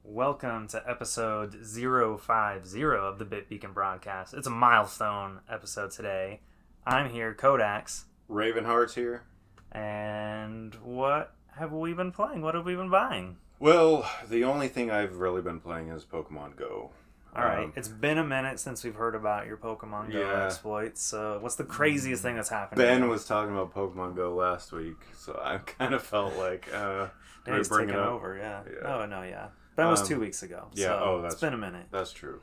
Welcome to episode 050 of the Bit Beacon broadcast. It's a milestone episode today. I'm here, Kodax. Ravenheart's here. And what have we been playing? What have we been buying? Well, the only thing I've really been playing is Pokemon Go. Alright, it's been a minute since we've heard about your Pokemon Go exploits. So what's the craziest thing that's happened? Ben was talking about Pokemon Go last week, so I kind of felt like... He's taking over, yeah. Yeah. That was 2 weeks ago. Yeah, so it's been a minute. That's true.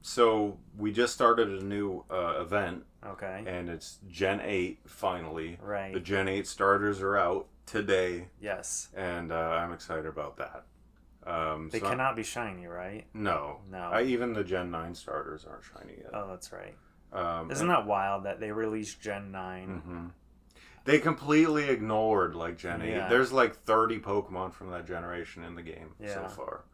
So we just started a new event. Okay. And it's Gen 8, finally. Right. The Gen 8 starters are out today. Yes. And I'm excited about that. They cannot be shiny, right? No. Even the Gen 9 starters aren't shiny yet. Oh, that's right. Isn't that wild that they released Gen 9? Mm-hmm. They completely ignored like Gen 8. Yeah. There's like 30 Pokemon from that generation in the game so far.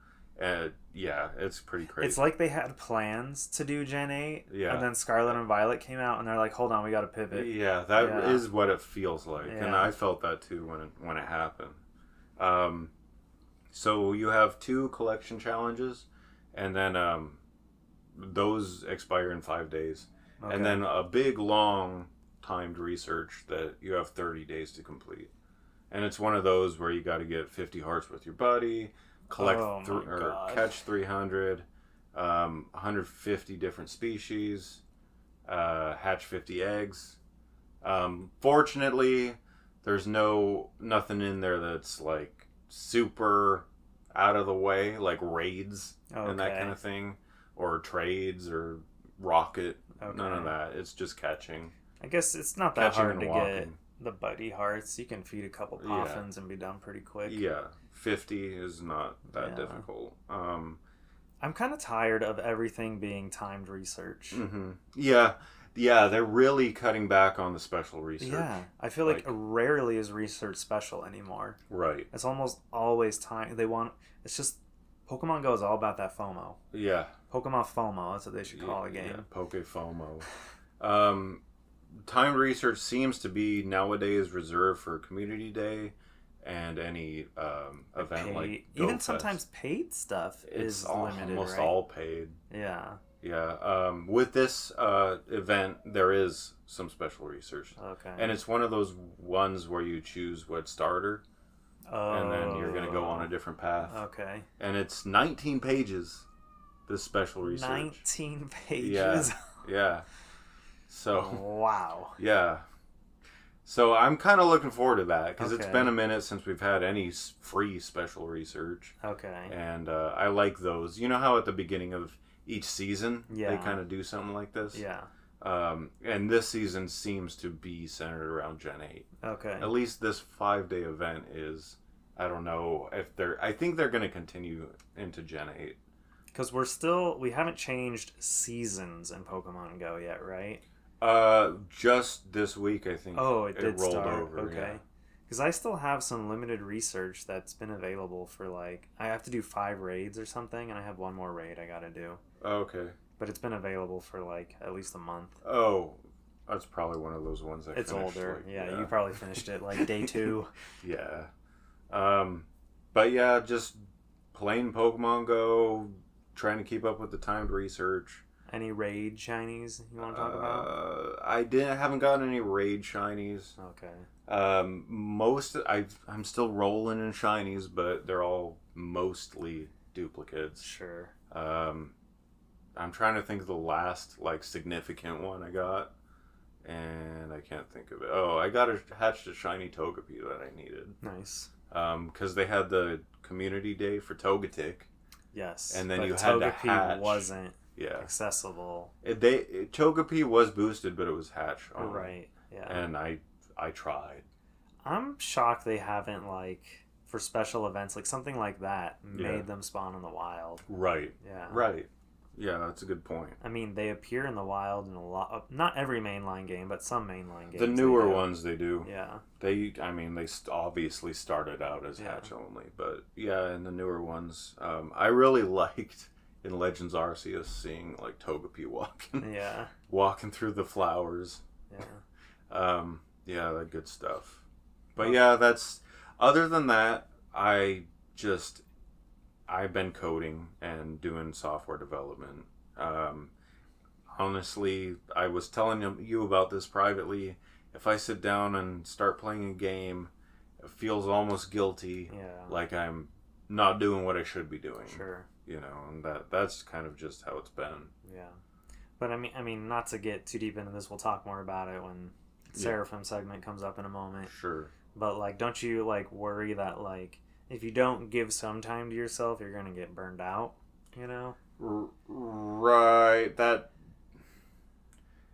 It's pretty crazy. It's like they had plans to do Gen 8, yeah. And then Scarlet and Violet came out, and they're like, hold on, we got to pivot. Yeah, that is what it feels like. Yeah. And I felt that too when it happened. So you have 2 collection challenges, and then those expire in 5 days. Okay. And then a big, long... timed research that you have 30 days to complete, and it's one of those where you got to get 50 hearts with your buddy, collect catch 300, 150 different species, hatch 50 eggs. Fortunately, there's nothing in there that's like super out of the way, like raids and that kind of thing, or trades or rocket. None of that. It's just catching. I guess it's not that hard to get the buddy hearts. You can feed a couple poffins and be done pretty quick. Yeah, 50 is not that difficult. I'm kind of tired of everything being timed research. Mm-hmm. Yeah, they're really cutting back on the special research. Yeah, I feel like rarely is research special anymore. Right. It's almost always time. It's just, Pokemon Go is all about that FOMO. Yeah. Pokemon FOMO, that's what they should call a game. Yeah, Poke FOMO. Timed research seems to be nowadays reserved for Community Day and any event like Go even Fest. Sometimes paid stuff is limited, almost right? all paid. Yeah. Yeah. With this event, there is some special research. Okay. And it's one of those ones where you choose what starter, and then you're going to go on a different path. Okay. And it's 19 pages, this special research. 19 pages? Yeah. So wow. Yeah. So I'm kind of looking forward to that because it's been a minute since we've had any free special research. Okay. And I like those. You know how at the beginning of each season they kind of do something like this? Yeah. And this season seems to be centered around Gen 8. Okay. At least this 5-day event is. I don't know if I think they're going to continue into Gen 8. Because we haven't changed seasons in Pokemon Go yet, right? Just this week, I think. Oh, it did rolled start. over. Okay. Because I still have some limited research that's been available for I have to do 5 raids or something, and I have one more raid I gotta do. Okay. But it's been available for at least a month. Oh, that's probably one of those ones I It's finished, older. You probably finished it day 2. Yeah. But yeah, just playing Pokemon Go, trying to keep up with the timed research. Any raid shinies you want to talk about? I haven't gotten any raid shinies. Okay. I'm still rolling in shinies, but they're all mostly duplicates. Sure. I'm trying to think of the last significant one I got, and I can't think of it. Oh, I hatched a shiny Togepi that I needed. Nice. Because they had the community day for Togetic. Yes. And then you had Togepi to hatch. Wasn't accessible. Togepi was boosted, but it was hatch only. Right. Yeah. And I tried. I'm shocked they haven't for special events something like that made them spawn in the wild. Right. Yeah. Right. Yeah, that's a good point. I mean, they appear in the wild in a lot of, not every mainline game, but some mainline games. The newer ones they do. Yeah. They obviously started out as hatch only, but yeah, in the newer ones, I really liked in Legends Arceus seeing like Togepi walking through the flowers. Yeah. Yeah, that good stuff. But yeah, that's other than that, I've been coding and doing software development. Honestly, I was telling you about this privately. If I sit down and start playing a game, it feels almost guilty, like I'm not doing what I should be doing. Sure. You know, and that's kind of just how it's been. Yeah. But I mean, not to get too deep into this, we'll talk more about it when Seraphim segment comes up in a moment. Sure. But like, don't you like worry that like if you don't give some time to yourself, you're gonna get burned out? You know. Right. That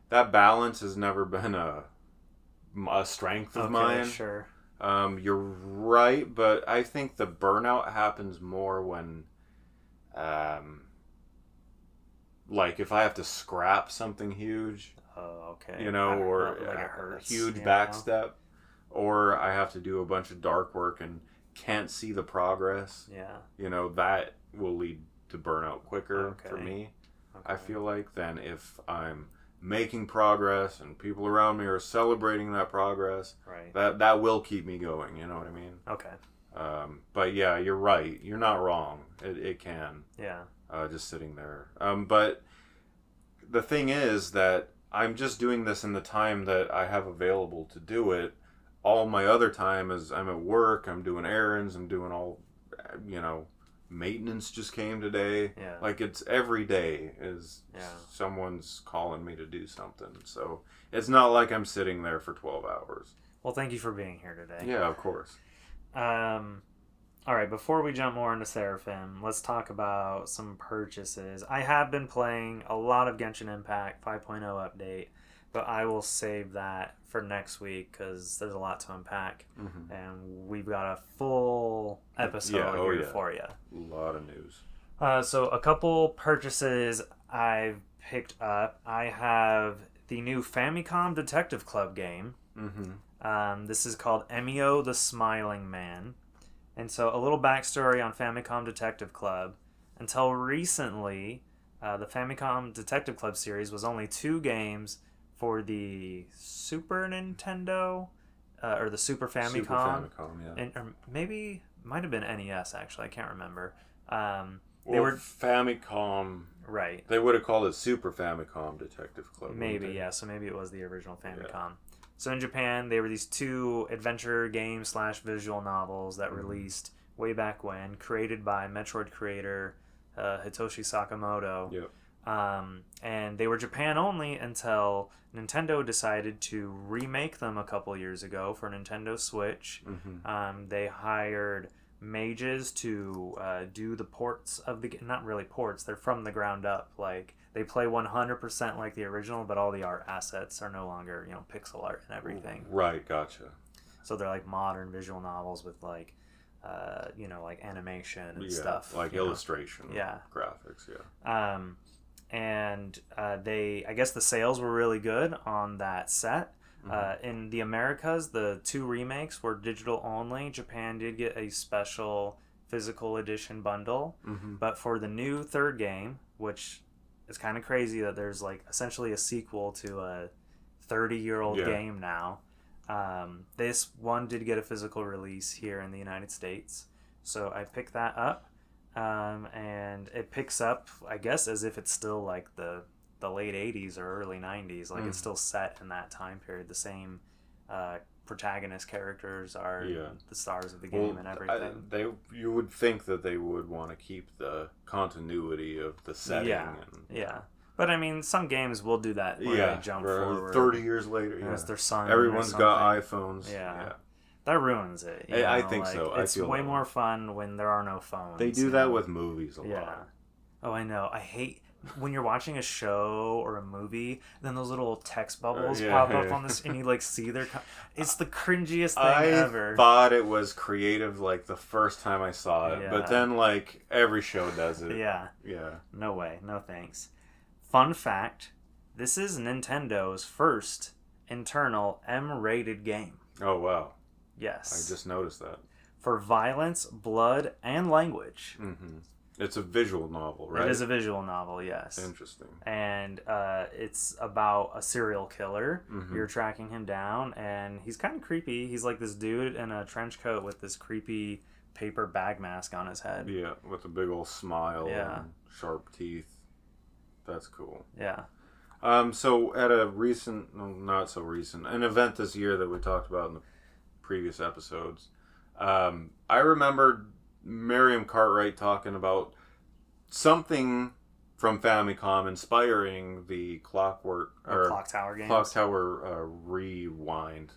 balance has never been a strength of mine. Sure. You're right, but I think the burnout happens more when, like if I have to scrap something huge. Oh, okay. You know, or like it hurts, a huge backstep, or I have to do a bunch of dark work and can't see the progress. Yeah. You know, that will lead to burnout quicker for me. Okay. I feel like than if I'm making progress and people around me are celebrating that progress. Right. That will keep me going. You know what I mean? Okay. But yeah, you're right. You're not wrong. It can. Yeah. Just sitting there. But the thing is that I'm just doing this in the time that I have available to do it. All my other time is I'm at work, I'm doing errands, I'm doing all, maintenance just came today. Yeah. Like it's every day is someone's calling me to do something. So it's not like I'm sitting there for 12 hours. Well, thank you for being here today. Yeah, of course. All right, before we jump more into Seraphim, let's talk about some purchases. I have been playing a lot of Genshin Impact 5.0 update, but I will save that for next week because there's a lot to unpack, and we've got a full episode here for you. A lot of news. So a couple purchases I've picked up. I have the new Famicom Detective Club game. This is called Emio the Smiling Man. And so a little backstory on Famicom Detective Club. Until recently, the Famicom Detective Club series was only 2 games for the Super Nintendo, or the Super Famicom. Super Famicom, yeah. And, or maybe, might have been NES, actually. I can't remember. They were Famicom. Right. They would have called it Super Famicom Detective Club. Maybe, yeah. So maybe it was the original Famicom. Yeah. So in Japan, they were these 2 adventure games / visual novels that released way back when, created by Metroid creator Hitoshi Sakamoto. Yep. And they were Japan only until Nintendo decided to remake them a couple years ago for Nintendo Switch. They hired mages to do the ports of the game. Not really ports, they're from the ground up. Like, they play 100% like the original, but all the art assets are no longer, pixel art and everything. Right, gotcha. So they're like modern visual novels with like, like animation and stuff. Like illustration, yeah, graphics, yeah. And I guess the sales were really good on that set. In the Americas, the 2 remakes were digital only. Japan did get a special physical edition bundle, but for the new 3rd game, which is kind of crazy that there's like essentially a sequel to a 30-year-old game now. This one did get a physical release here in the United States, so I picked that up, and it picks up, I guess, as if it's still like the late 80s or early 90s. Like it's still set in that time period. The same protagonist characters are the stars of the game and everything. You would think that they would want to keep the continuity of the setting. Yeah. But I mean, some games will do that where they jump forward 30 years later. It's their son. Everyone's got iPhones. Yeah. That ruins it. I think so. It's way more fun when there are no phones. They do that with movies a lot. Oh, I know. I hate when you're watching a show or a movie, then those little text bubbles pop up on this, and you like see their. It's the cringiest thing ever. I thought it was creative like the first time I saw it, but then like every show does it. Yeah. Yeah. No way. No thanks. Fun fact: this is Nintendo's first internal M-rated game. Oh wow. Yes. I just noticed that. For violence, blood, and language. Mm-hmm. It's a visual novel, right? It is a visual novel, yes. Interesting. And it's about a serial killer. Mm-hmm. You're tracking him down, and he's kind of creepy. He's like this dude in a trench coat with this creepy paper bag mask on his head. Yeah, with a big old smile and sharp teeth. That's cool. Yeah. So at a recent, no, not so recent, an event this year that we talked about in the previous episodes, I remember Miriam Cartwright talking about something from Famicom inspiring the Clock Tower games. Clock Tower Rewind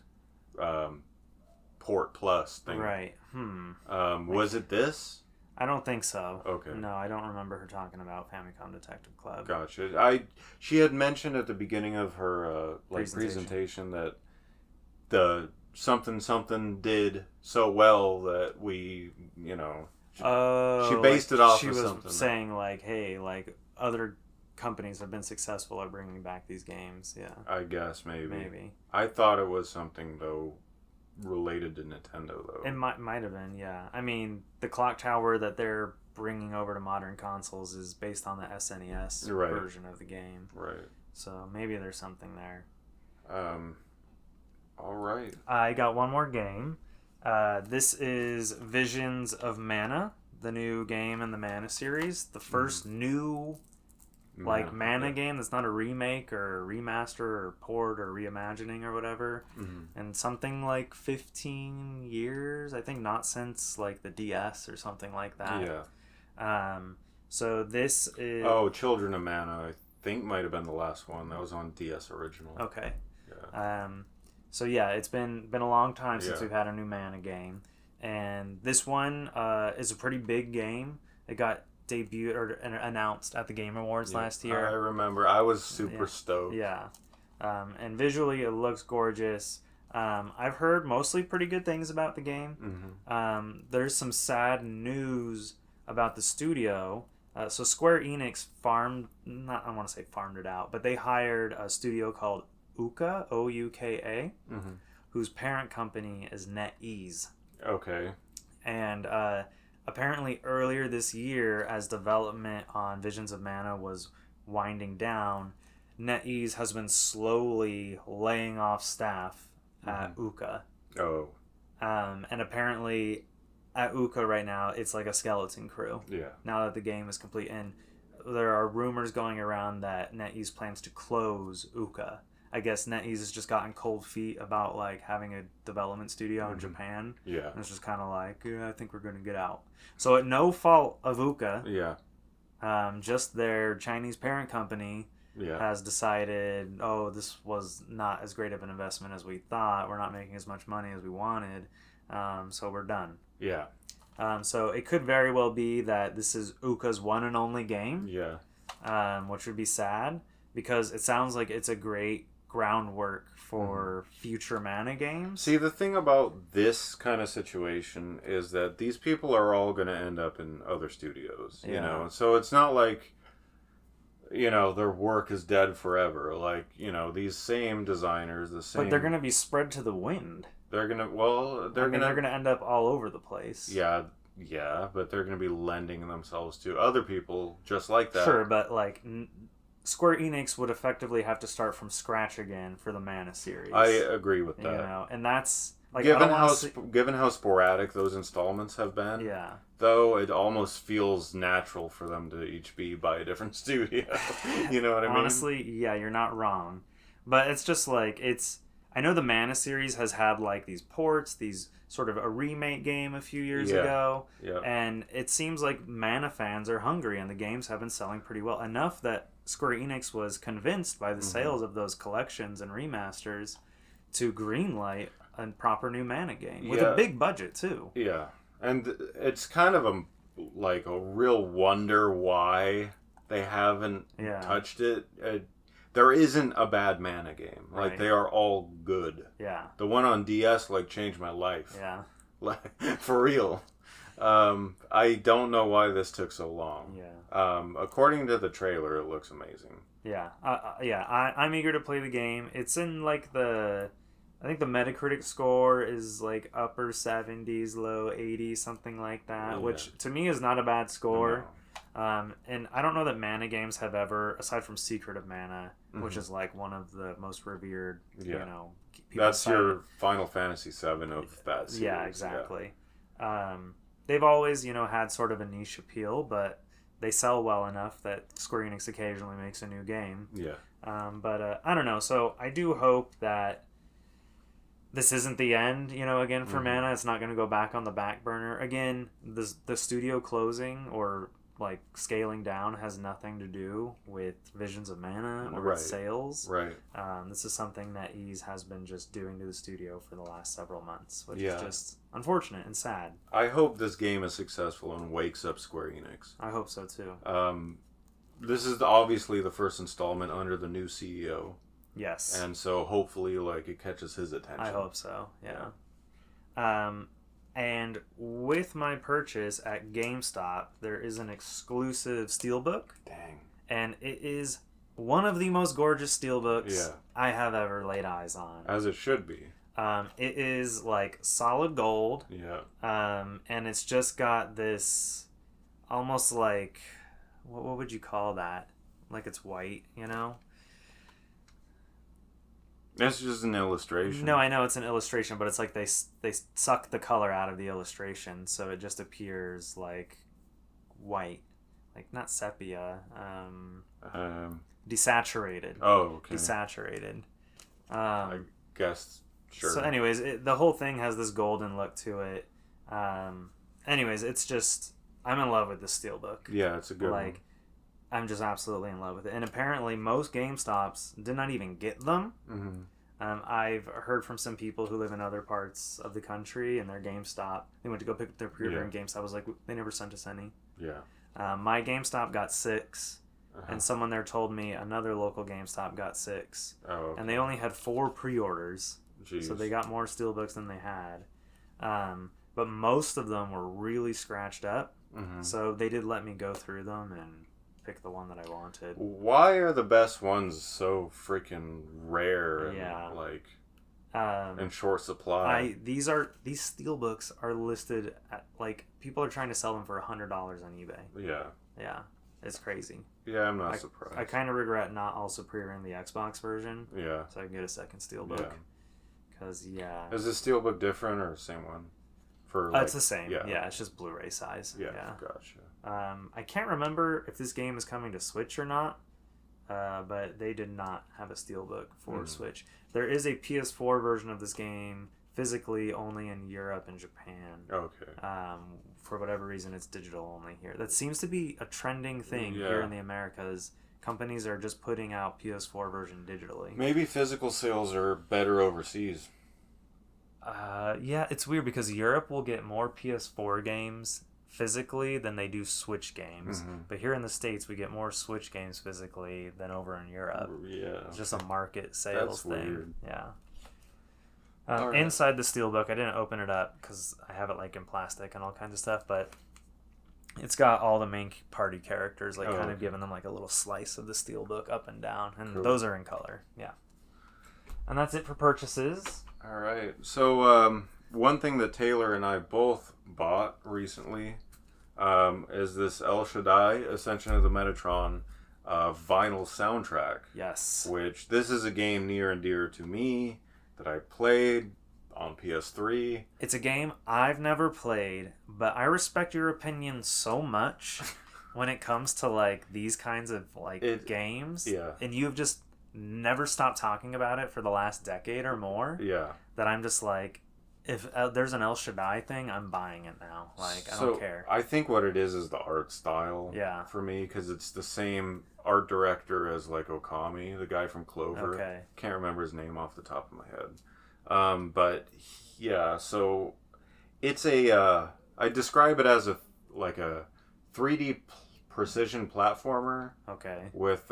Port Plus thing. Right. Was it this? I don't think so. Okay. No, I don't remember her talking about Famicom Detective Club. Gotcha. She had mentioned at the beginning of her presentation that the something did so well that we, she based it off of something. She was saying like, hey, like other companies have been successful at bringing back these games. Yeah. I guess maybe. I thought it was something though related to Nintendo though. It might have been, yeah. I mean, the Clock Tower that they're bringing over to modern consoles is based on the SNES version of the game. Right. So maybe there's something there. All right. I got one more game. This is Visions of Mana, the new game in the Mana series. The first new Mana game that's not a remake or a remaster or port or reimagining or whatever. Mm-hmm. And something like 15 years, I think, not since like the DS or something like that. Yeah. So this is... Oh, Children of Mana, I think might have been the last one. That was on DS original. Okay. Yeah. So yeah, it's been a long time since we've had a new Mana game, and this one is a pretty big game. It got debuted or announced at the Game Awards last year. I remember. I was super stoked. Yeah, and visually it looks gorgeous. I've heard mostly pretty good things about the game. Mm-hmm. There's some sad news about the studio. So Square Enix farmed it out, but they hired a studio called Ouka, O-U-K-A, mm-hmm. whose parent company is NetEase. Okay. And apparently earlier this year, as development on Visions of Mana was winding down, NetEase has been slowly laying off staff at Ouka. Oh. And apparently at Ouka right now, it's like a skeleton crew. Yeah. Now that the game is complete. And there are rumors going around that NetEase plans to close Ouka. I guess NetEase has just gotten cold feet about like having a development studio in Japan. Yeah. And it's just kind of like, I think we're going to get out. So at no fault of Ouka. Yeah. Just their Chinese parent company has decided, this was not as great of an investment as we thought. We're not making as much money as we wanted. So we're done. Yeah. So it could very well be that this is Ouka's one and only game. Yeah. Which would be sad because it sounds like it's a great groundwork for future Mana games. See, the thing about this kind of situation is that these people are all going to end up in other studios, you know? So it's not like, their work is dead forever. Like, these same designers, But they're going to be spread to the wind. They're going to, they're going to end up all over the place. Yeah, but they're going to be lending themselves to other people just like that. Sure, but like... Square Enix would effectively have to start from scratch again for the Mana series. I agree with that. And that's like given how sporadic those installments have been. Yeah. Though it almost feels natural for them to each be by a different studio. You know what I mean? Honestly, yeah, you're not wrong. But it's just like I know the Mana series has had like these ports, these sort of a remake game a few years ago. Yeah. And it seems like Mana fans are hungry and the games have been selling pretty well. Enough that Square Enix was convinced by the sales of those collections and remasters to greenlight a proper new Mana game with a big budget too. Yeah. And it's kind of a real wonder why they haven't Yeah. touched it. There isn't a bad Mana game. Like, Right. they are all good. Yeah. The one on DS, like, changed my life. Yeah. Like, for real. I don't know why this took so long. Yeah. According to the trailer, it looks amazing. Yeah. I'm eager to play the game. It's in like I think the Metacritic score is like upper 70s, low 80s, something like that, Yeah. which to me is not a bad score. No. And I don't know that Mana games have ever, aside from Secret of Mana, which Mhm. is like one of the most revered, Yeah. you know, people That's cite your it. Final Fantasy VII of that series. Yeah, exactly. They've always, had sort of a niche appeal, but they sell well enough that Square Enix occasionally makes a new game. Yeah. But I don't know. So I do hope that this isn't the end, again for Mhm. Mana. It's not going to go back on the back burner. Again, the studio closing or like scaling down has nothing to do with Visions of Mana or Right. with sales. Right. This is something that Ys has been just doing to the studio for the last several months, which Yeah. is just unfortunate and sad. I hope this game is successful and wakes up Square Enix. I hope so too. This is obviously the first installment under the new CEO. Yes. And so hopefully, like, it catches his attention. I hope so, yeah. And with my purchase at GameStop, there is an exclusive steelbook. Dang. And it is one of the most gorgeous steelbooks Yeah. I have ever laid eyes on. As it should be. It is like solid gold. Yeah. And it's just got this almost like, what would you call that? Like it's white, That's just an illustration. No, I know it's an illustration, but it's like they suck the color out of the illustration, so it just appears like white, like not sepia, desaturated. Oh, okay. Desaturated. I guess, sure. So, anyways, the whole thing has this golden look to it. Anyways, it's just I'm in love with the steelbook. Yeah, it's a good one. I'm just absolutely in love with it. And apparently most GameStops did not even get them. Mm-hmm. I've heard from some people who live in other parts of the country and their GameStop, they went to go pick up their pre-order and GameStop was like, they never sent us any. Yeah. My GameStop got 6, and someone there told me another local GameStop got 6. Oh, okay. And they only had 4 pre-orders. Jeez. So they got more steelbooks than they had. But most of them were really scratched up. Mm-hmm. So they did let me go through them and pick the one that I wanted. Why are the best ones so freaking rare and in short supply? These steelbooks are listed at, like, people are trying to sell them for $100 on eBay. Yeah, it's crazy. Yeah, I'm not surprised. I kind of regret not also pre-ordering the Xbox version. Yeah, so I can get a second steelbook. Because is the steelbook different or the same one? It's the same. Yeah, it's just Blu-ray size. Yeah, gotcha. I can't remember if this game is coming to Switch or not, but they did not have a steelbook for Switch. There is a PS4 version of this game, physically only in Europe and Japan. Okay. For whatever reason, it's digital only here. That seems to be a trending thing here in the Americas. Companies are just putting out PS4 version digitally. Maybe physical sales are better overseas. Yeah, it's weird because Europe will get more PS4 games physically than they do Switch games. Mm-hmm. But here in the States, we get more Switch games physically than over in Europe. Yeah. It's just a market sales thing. Weird. Yeah. Right. Inside the steelbook, I didn't open it up because I have it like in plastic and all kinds of stuff, but it's got all the main party characters, like kind of giving them like a little slice of the steelbook up and down, and those are in color. Yeah. And that's it for purchases. All right. So one thing that Taylor and I both bought recently is this El Shaddai Ascension of the Metatron vinyl soundtrack. Yes. Which this is a game near and dear to me that I played on PS3. It's a game I've never played, but I respect your opinion so much when it comes to like these kinds of games. Yeah. And you've just never stopped talking about it for the last decade or more. Yeah. That I'm just like, if there's an El Shaddai thing, I'm buying it now. Like, I don't care. I think what it is the art style. Yeah. For me, because it's the same art director as like Okami, the guy from Clover. Okay. Can't remember his name off the top of my head. But yeah, so it's I describe it as a 3D precision platformer. Okay. With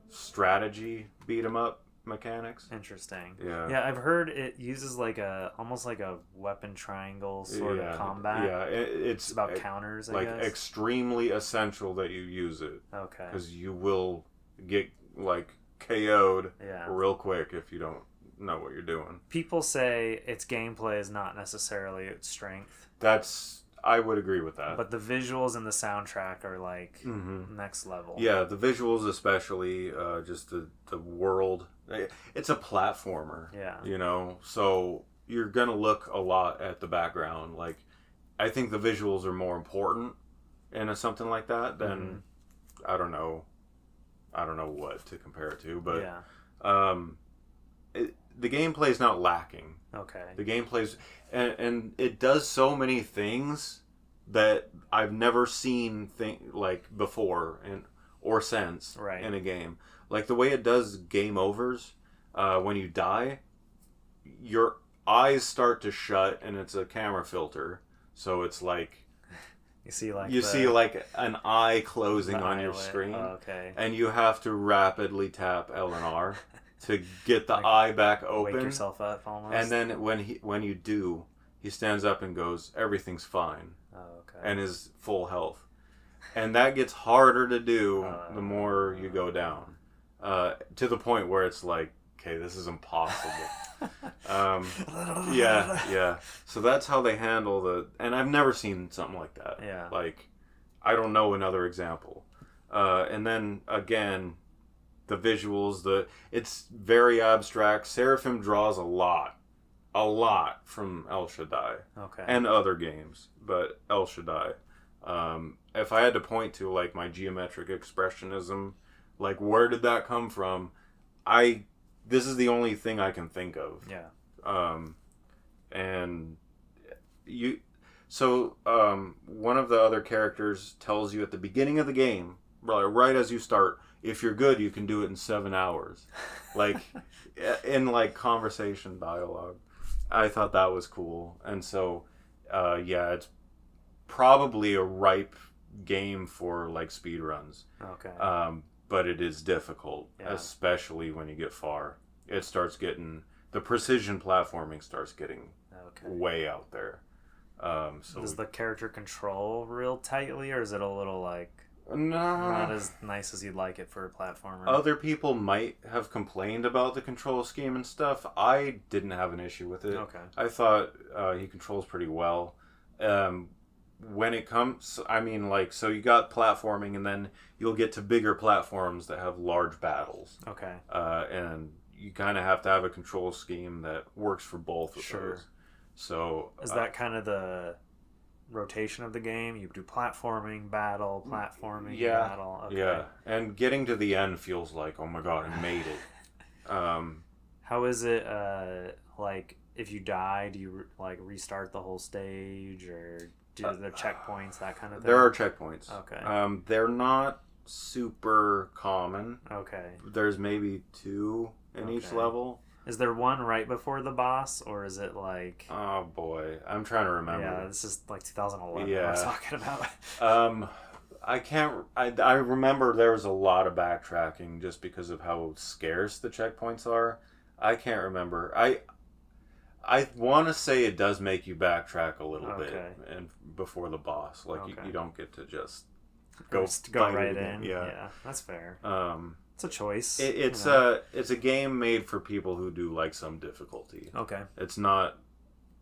strategy beat 'em up mechanics. Interesting. Yeah. Yeah, I've heard it uses like almost like a weapon triangle sort of combat. Yeah, it's about counters, I like guess. Extremely essential that you use it. Okay. Because you will get like KO'd Yeah. real quick if you don't know what you're doing. People say its gameplay is not necessarily its strength. I would agree with that. But the visuals and the soundtrack are like next level. Yeah, the visuals especially, just the world. It's a platformer. Yeah. You know, so you're gonna look a lot at the background. Like, I think the visuals are more important in something like that than I don't know what to compare it to, but the gameplay is not lacking. Okay. The gameplay's and it does so many things that I've never seen like before or since in a game. Like the way it does game overs, when you die, your eyes start to shut and it's a camera filter, so it's like you see like an eye closing on your screen. Okay. And you have to rapidly tap L and R to get the eye back open. Wake yourself up almost. And then when you do, he stands up and goes, "Everything's fine." Oh, okay. And is full health. And that gets harder to do the more you go down. To the point where it's like, okay, this is impossible. Yeah. So that's how they handle and I've never seen something like that. Yeah. Like, I don't know another example. And then again, the visuals, it's very abstract. Seraphim draws a lot from El Shaddai. Okay. And other games, but El Shaddai. If I had to point to like my geometric expressionism, like where did that come from? This is the only thing I can think of. Yeah. And one of the other characters tells you at the beginning of the game, right as you start, if you're good, you can do it in 7 hours. Like, in like conversation dialogue. I thought that was cool. And so, it's probably a ripe game for like speed runs. Okay. But it is difficult, especially when you get far. It starts getting, the precision platforming starts getting way out there. So does the character control real tightly, or is it a little like No. Not as nice as you'd like it for a platformer. Other people might have complained about the control scheme and stuff. I didn't have an issue with it. Okay. I thought he controls pretty well. When it comes, I mean, like, so you got platforming, and then you'll get to bigger platforms that have large battles. Okay. And you kind of have to have a control scheme that works for both of those. So is that kind of the rotation of the game? You do platforming, battle, platforming, battle. Okay. Yeah, and getting to the end feels like, oh my god, I made it. How is it? Like, if you die, do you like restart the whole stage, or do there checkpoints, that kind of thing? There are checkpoints. Okay. They're not super common. Okay. There's maybe 2 in each level. Is there one right before the boss, or is it like... Oh boy, I'm trying to remember. Yeah, this is like 2011 yeah. we're talking about. I remember there was a lot of backtracking just because of how scarce the checkpoints are. I can't remember. I want to say it does make you backtrack a little bit and before the boss. Like, you don't get to just go right in. Yeah, that's fair. It's a choice. It's a game made for people who do like some difficulty. Okay. It's not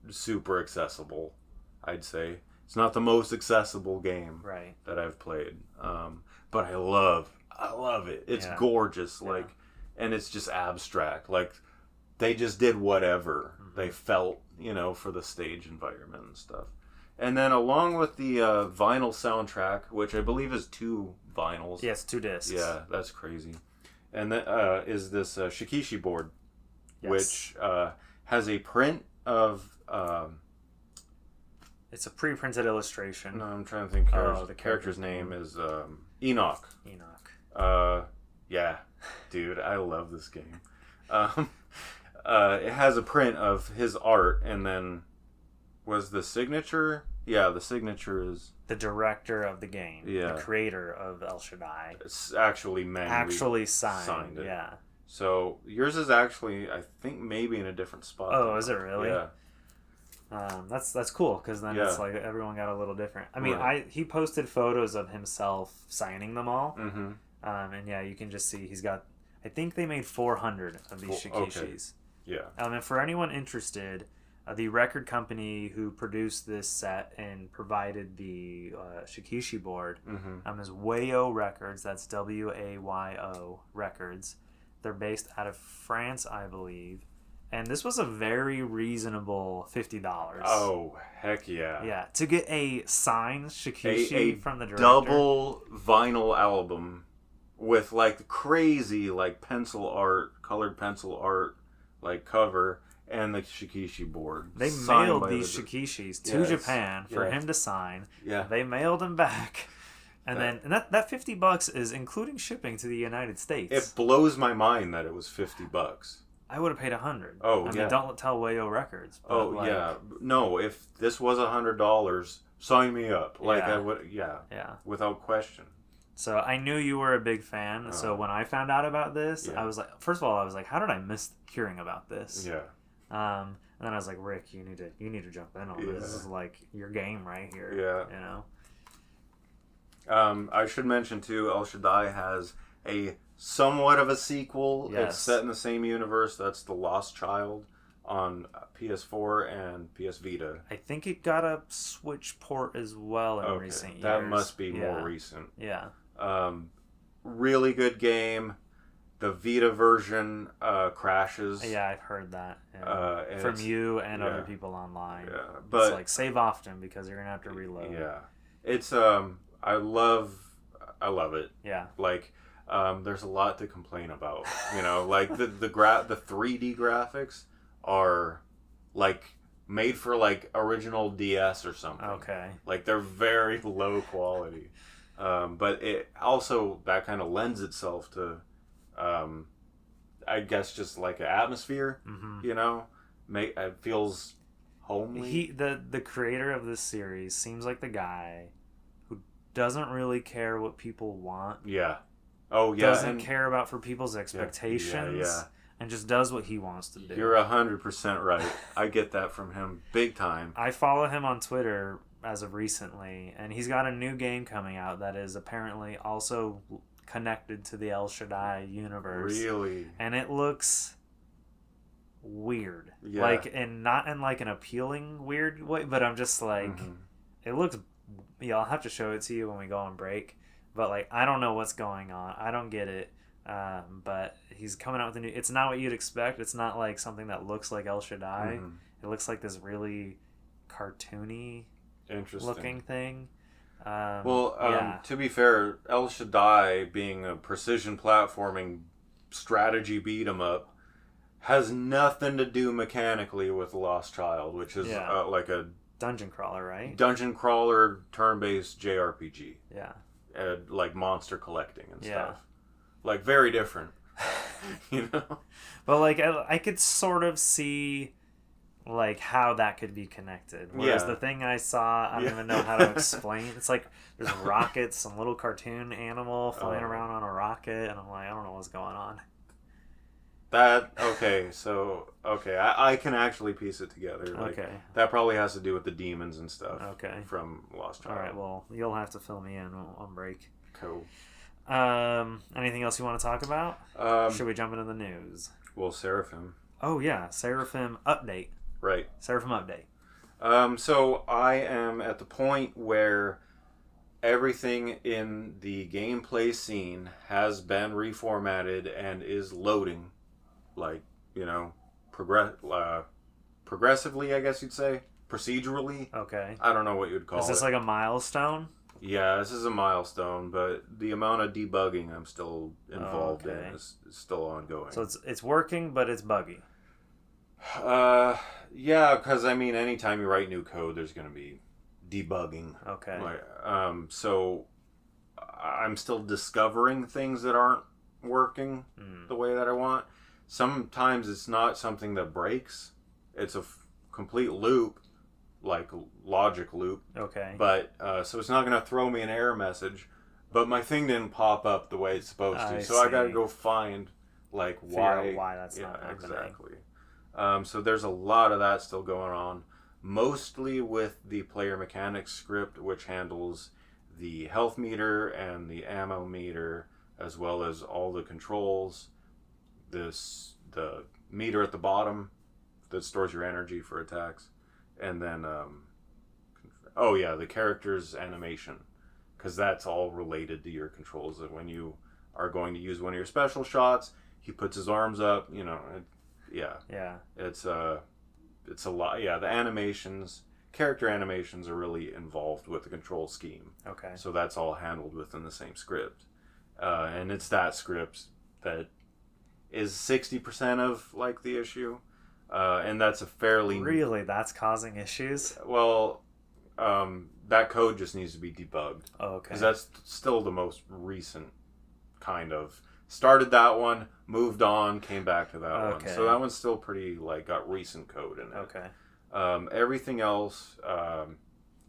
super accessible, I'd say. It's not the most accessible game that I've played. But I love it. It's gorgeous. Like, and it's just abstract. Like, they just did whatever they felt, for the stage environment and stuff. And then along with the vinyl soundtrack, which I believe is 2 vinyls. Yes, 2 discs. Yeah, that's crazy. And that is this Shikishi board, which has a print of... it's a pre-printed illustration. No, I'm trying to think. The character's name is Enoch. Yeah, dude, I love this game. It has a print of his art, and then was the signature Yeah, the signature is the director of the game, Yeah. the creator of El Shaddai, it's actually manually signed it. Yeah. So yours is actually, I think, maybe in a different spot. Oh, is it really? Yeah. That's cool because then it's Yeah. like everyone got a little different. I mean, Right. he posted photos of himself signing them all, Mm-hmm. and yeah, you can just see he's got. I think they made 400 of these Shikishis. Yeah. And for anyone interested, the record company who produced this set and provided the Shikishi board is Wayo Records. That's Wayo Records. They're based out of France, I believe. And this was a very reasonable $50. Oh, heck yeah. Yeah, to get a signed Shikishi from the director. Double vinyl album with like crazy like colored pencil art like cover and the Shikishi board. They mailed these Shikishis to Japan for him to sign. Yeah. They mailed them back. And that $50 is including shipping to the United States. It blows my mind that it was $50. I would have paid $100. Oh, I mean, don't tell Wayo Records. But yeah. No, if this was $100, sign me up. Like Yeah. I would, yeah, without question. So I knew you were a big fan. So when I found out about this, I was like, first of all, I was like, how did I miss hearing about this? Yeah. And then I was like, Rick, you need to jump in on this. This is like your game right here. Yeah. You know. I should mention too, El Shaddai has a somewhat of a sequel. Yes. It's set in the same universe. That's The Lost Child on PS4 and PS Vita. I think it got a Switch port as well in recent years. That must be more recent. Yeah. Really good game. The Vita version crashes. Yeah, I've heard that from you and other people online. Yeah, but it's like save often because you're gonna have to reload. Yeah, it's I love it. Yeah, like there's a lot to complain about. You know, like the 3D graphics are like made for like original DS or something. Okay, like they're very low quality, but it also that kind of lends itself to. I guess just like an atmosphere, you know, it feels homely. The creator of this series seems like the guy who doesn't really care what people want. Yeah. Oh yeah. Doesn't care about for people's expectations. Yeah. And just does what he wants to do. You're 100% right. I get that from him big time. I follow him on Twitter as of recently, and he's got a new game coming out that is apparently also connected to the El Shaddai universe. Really? And it looks weird. Yeah. Like, and not in like an appealing weird way, but I'm just like, it looks, I'll have to show it to you when we go on break. But like, I don't know what's going on. I don't get it. But he's coming out with a new, it's not what you'd expect. It's not like something that looks like El Shaddai. It looks like this really cartoony looking thing. To be fair, El Shaddai being a precision platforming strategy beat 'em up has nothing to do mechanically with Lost Child, which is like a dungeon crawler, right? Dungeon crawler, turn-based JRPG. Yeah. Like monster collecting and stuff. Like very different, you know. But like I could sort of see like how that could be connected. Whereas the thing I saw, I don't even know how to explain. It's like there's rockets, some little cartoon animal flying around on a rocket, and I'm like, I don't know what's going on. I can actually piece it together. Like, that probably has to do with the demons and stuff. From Lost Child. All right, well, you'll have to fill me in on break. Cool. Anything else you want to talk about? Should we jump into the news? Well, Seraphim. Oh yeah, Seraphim update. Right. Seraphim update. So I am at the point where everything in the gameplay scene has been reformatted and is loading, like, you know, progressively, I guess you'd say, procedurally. Okay. I don't know what you'd call it. Is this like a milestone? Yeah, this is a milestone, but the amount of debugging I'm still involved in is still ongoing. So it's working, but it's buggy. Yeah, because I mean, anytime you write new code, there's going to be debugging. Okay. So I'm still discovering things that aren't working the way that I want. Sometimes it's not something that breaks. It's a complete loop, like logic loop. Okay. But so it's not going to throw me an error message. But my thing didn't pop up the way it's supposed to, so I got to go find like why that's not happening. Exactly. So there's a lot of that still going on, mostly with the player mechanics script, which handles the health meter and the ammo meter, as well as all the controls. The meter at the bottom that stores your energy for attacks, and then the character's animation, because that's all related to your controls. That when you are going to use one of your special shots, he puts his arms up. It's a lot. Yeah, the animations, character animations, are really involved with the control scheme. Okay. So that's all handled within the same script, and it's that script that is 60% of like the issue, and that's a fairly really that's causing issues. Well, that code just needs to be debugged. Oh, okay. Because that's still the most recent kind of. Started that one, moved on, came back to that one. So that one's still pretty, like, got recent code in it. Okay. Everything else,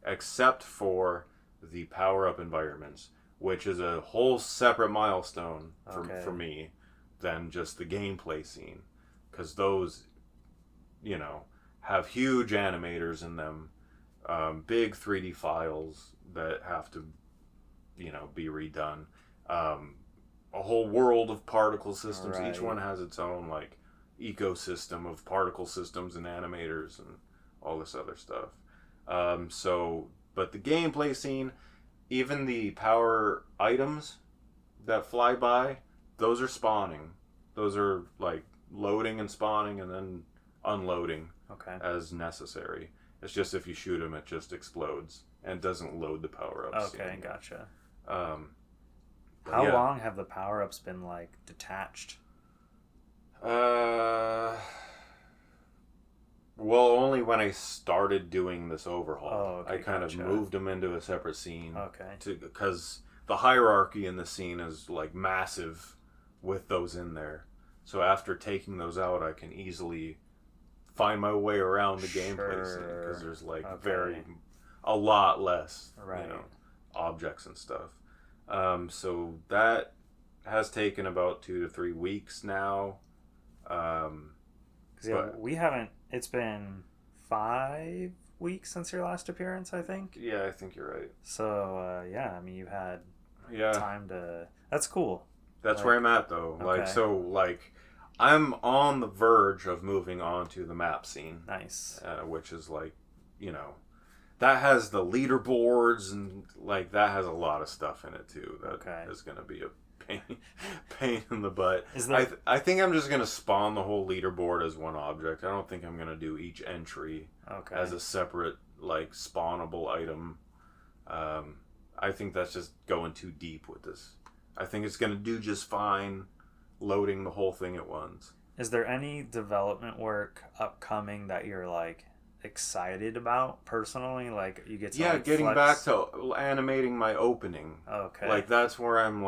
except for the power-up environments, which is a whole separate milestone for me than just the gameplay scene. Because those, have huge animators in them, big 3D files that have to, be redone. A whole world of particle systems. Right. Each one has its own like ecosystem of particle systems and animators and all this other stuff. But the gameplay scene, even the power items that fly by, those are spawning. Those are like loading and spawning and then unloading as necessary. It's just if you shoot them, it just explodes and doesn't load the power-ups. Okay, gotcha. How long have the power-ups been, like, detached? Well, only when I started doing this overhaul. Oh, okay, I kind of moved them into a separate scene. Okay. Because the hierarchy in the scene is, like, massive with those in there. So after taking those out, I can easily find my way around the gameplay scene. Because there's, like, a lot less, objects and stuff. So that has taken about 2 to 3 weeks now. We haven't. It's been 5 weeks since your last appearance, I think. Yeah, I think you're right. So you had time to. That's cool. That's where I'm at though. Okay. I'm on the verge of moving on to the map scene. Nice. Which is that has the leaderboards and that has a lot of stuff in it too. That is going to be a pain in the butt. I think I'm just going to spawn the whole leaderboard as one object. I don't think I'm going to do each entry as a separate spawnable item. I think that's just going too deep with this. I think it's going to do just fine loading the whole thing at once. Is there any development work upcoming that you're excited about personally? You get to getting back to animating my opening. Okay. That's where I'm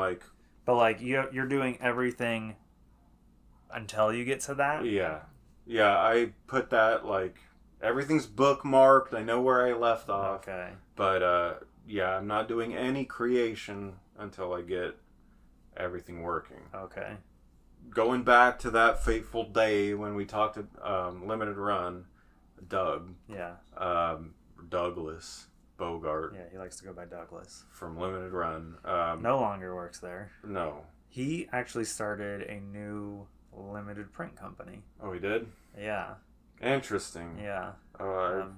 But you're doing everything until you get to that? Yeah. I put that everything's bookmarked. I know where I left off. Okay. But I'm not doing any creation until I get everything working. Okay. Going back to that fateful day when we talked to Limited Run, Doug. Yeah. Douglas Bogart. Yeah, he likes to go by Douglas. From Limited Run. No longer works there. No. He actually started a new limited print company. Oh, he did? Yeah. Interesting. Yeah.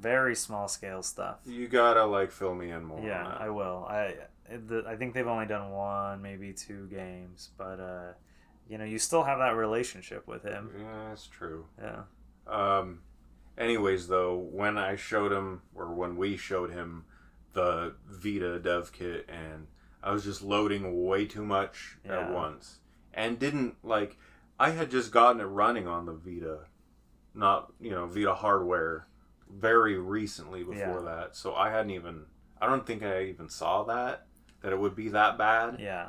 Very small scale stuff. You gotta fill me in more. Yeah, on that. I will. I think they've only done 1, maybe 2 games, but you still have that relationship with him. Yeah, that's true. Yeah. Anyways, though, when we showed him the Vita dev kit, and I was just loading way too much at once, and didn't I had just gotten it running on the Vita, not Vita hardware, very recently before that, so I don't think I even saw that it would be that bad. Yeah.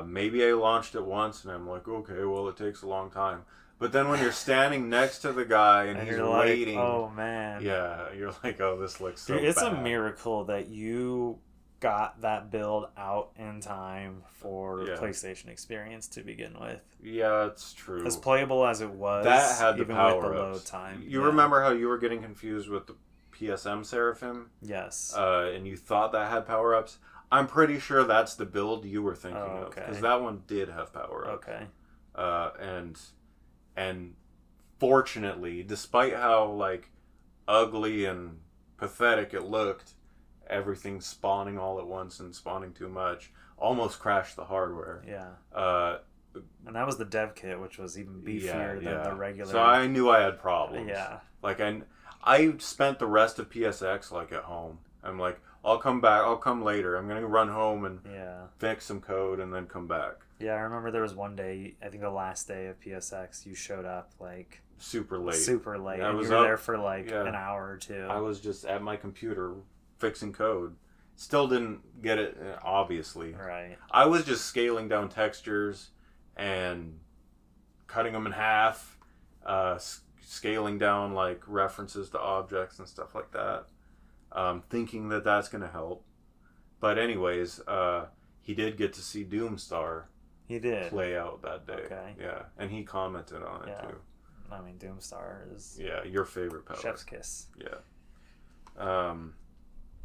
Maybe I launched it once and I'm okay, well, it takes a long time. But then when you're standing next to the guy and he's you're waiting, like, oh man, yeah, you're like, oh, this looks so dude, it's bad. a miracle that you got that build out in time for PlayStation experience to begin with. Yeah, it's true. As playable as it was, that had the even power with the ups. load time. You remember how you were getting confused with the PSM Seraphim? Yes. And you thought that had power ups. I'm pretty sure that's the build you were thinking of, because that one did have power ups. Okay. And fortunately, despite how like ugly and pathetic it looked, everything spawning all at once and spawning too much almost crashed the hardware. Yeah. And that was the dev kit, which was even beefier than the regular. So I knew I had problems. Yeah. Like I spent the rest of PSX like at home. I'm like, I'll come back. I'll come later. I'm gonna run home and fix some code and then come back. Yeah, I remember there was one day, I think the last day of PSX, you showed up like super late. Super late. I was you were there for like an hour or two. I was just at my computer fixing code. Still didn't get it, obviously. Right. I was just scaling down textures and cutting them in half, scaling down like references to objects and stuff like that, thinking that that's going to help. But anyways, he did get to see Doomstar. He did play out that day. Okay. Yeah, and he commented on it too. I mean, Doomstar is your favorite power. Chef's kiss. Yeah.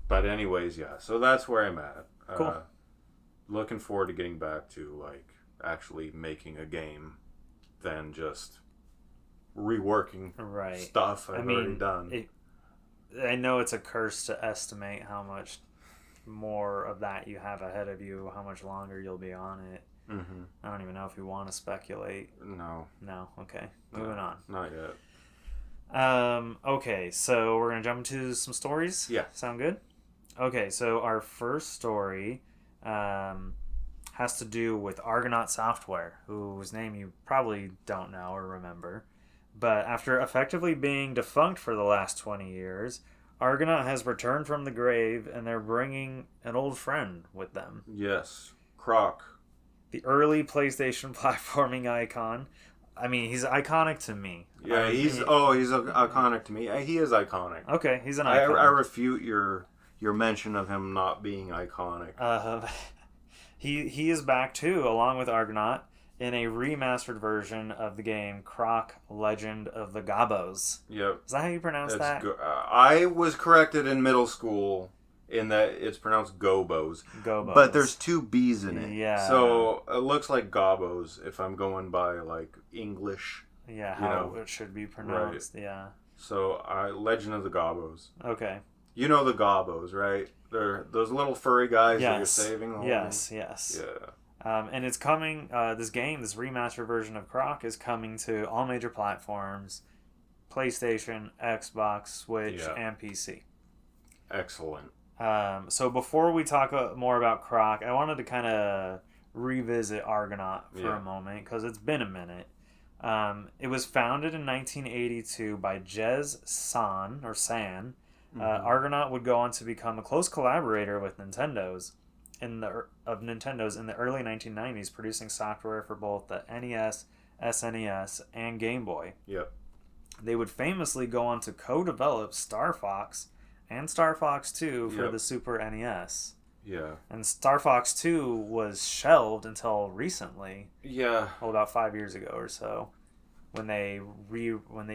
But anyways, so that's where I'm at. Cool. Looking forward to getting back to like actually making a game than just reworking stuff I've already done. I know it's a curse to estimate how much more of that you have ahead of you, how much longer you'll be on it. Mm-hmm. I don't even know if you want to speculate. No. Okay. Moving on. Not yet. Okay, so we're gonna jump into some stories. Yeah. Sound good? Okay, so our first story has to do with Argonaut Software, whose name you probably don't know or remember. But after effectively being defunct for the last 20 years, Argonaut has returned from the grave, and they're bringing an old friend with them. Yes, Croc. The early PlayStation platforming icon. I mean, he's iconic to me. Yeah, he's iconic to me. He is iconic. Okay, he's an icon. I refute your mention of him not being iconic. He is back too, along with Argonaut, in a remastered version of the game Croc Legend of the Gobos. Yep. Is that how you pronounce that? I was corrected in middle school in that it's pronounced Gobos. Gobos. But there's two B's in it. Yeah. So it looks like Gobos if I'm going by like English. Yeah, how it should be pronounced. Right. Yeah. So Legend of the Gobos. Okay. You know the Gobos, right? They're those little furry guys that you're saving. Yes. Yeah. And it's coming, this remastered version of Croc is coming to all major platforms, PlayStation, Xbox, Switch, and PC. Excellent. So before we talk more about Croc, I wanted to kind of revisit Argonaut for a moment, because it's been a minute. It was founded in 1982 by Jez San. Mm-hmm. Argonaut would go on to become a close collaborator with Nintendo's in the early 1990s, producing software for both the NES, SNES, and Game Boy. Yep. They would famously go on to co-develop Star Fox and Star Fox 2 for the Super NES. Yeah. And Star Fox 2 was shelved until recently. Yeah. Well, about 5 years ago or so, when they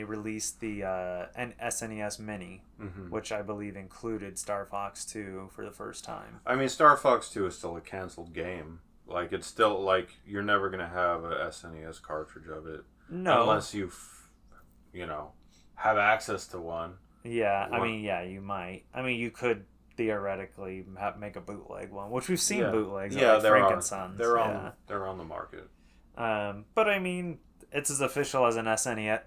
released the SNES Mini, which I believe included Star Fox 2 for the first time. I mean, Star Fox 2 is still a canceled game. Like, it's still, like, you're never going to have a SNES cartridge of it. No. Unless you, have access to one. Yeah, I mean, you might. I mean, you could theoretically make a bootleg one, which we've seen bootlegs. Yeah, like Frank and Sons. They're on the market. But I mean, it's as official as an SNES.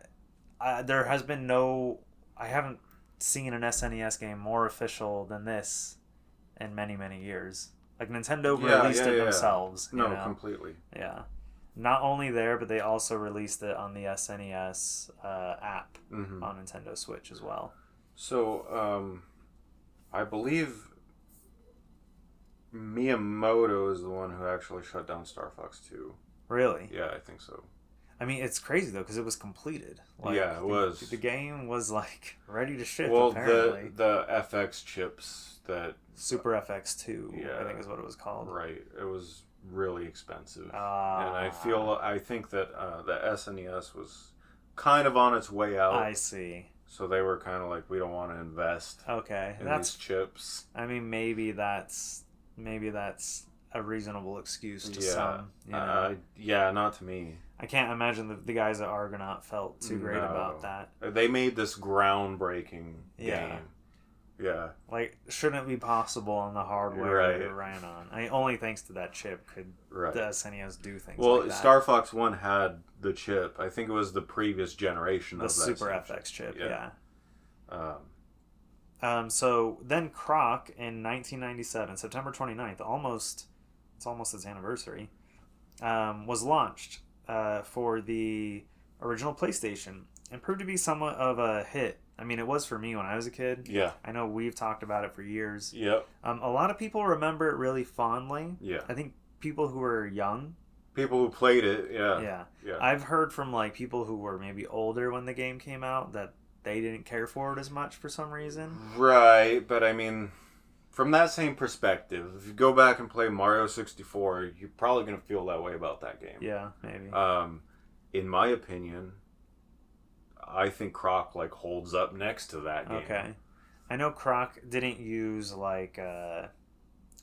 There has been I haven't seen an SNES game more official than this in many, many years. Like, Nintendo released it themselves. No, completely. Yeah. Not only there, but they also released it on the SNES app on Nintendo Switch as well. So, I believe Miyamoto is the one who actually shut down Star Fox 2. Really? Yeah, I think so. I mean, it's crazy though because it was completed. Like, yeah, it was. The game was like ready to ship. Well, apparently, the FX chips that Super FX2, yeah, I think is what it was called. Right, it was really expensive, and I think that the SNES was kind of on its way out. I see. So they were kind of like, we don't want to invest. Okay, in these chips. I mean, maybe that's a reasonable excuse to some. You know? Yeah, not to me. I can't imagine the guys at Argonaut felt too great about that. They made this groundbreaking game. Yeah. Like, shouldn't be possible on the hardware it ran on. I mean, only thanks to that chip could the SNES do things like that. Well, Star Fox 1 had the chip. I think it was the previous generation of that Super FX chip, yeah. Yeah. So then Croc in 1997, September 29th, it's almost its anniversary, was launched for the original PlayStation and proved to be somewhat of a hit. I mean, it was for me when I was a kid. Yeah. I know we've talked about it for years. Yep. A lot of people remember it really fondly. Yeah. I think people who were young. People who played it, yeah. Yeah. Yeah. I've heard from like people who were maybe older when the game came out that they didn't care for it as much for some reason. Right, but I mean, from that same perspective, if you go back and play Mario 64, you're probably going to feel that way about that game. Yeah, maybe. In my opinion, I think Croc like holds up next to that game. Okay. I know Croc didn't use like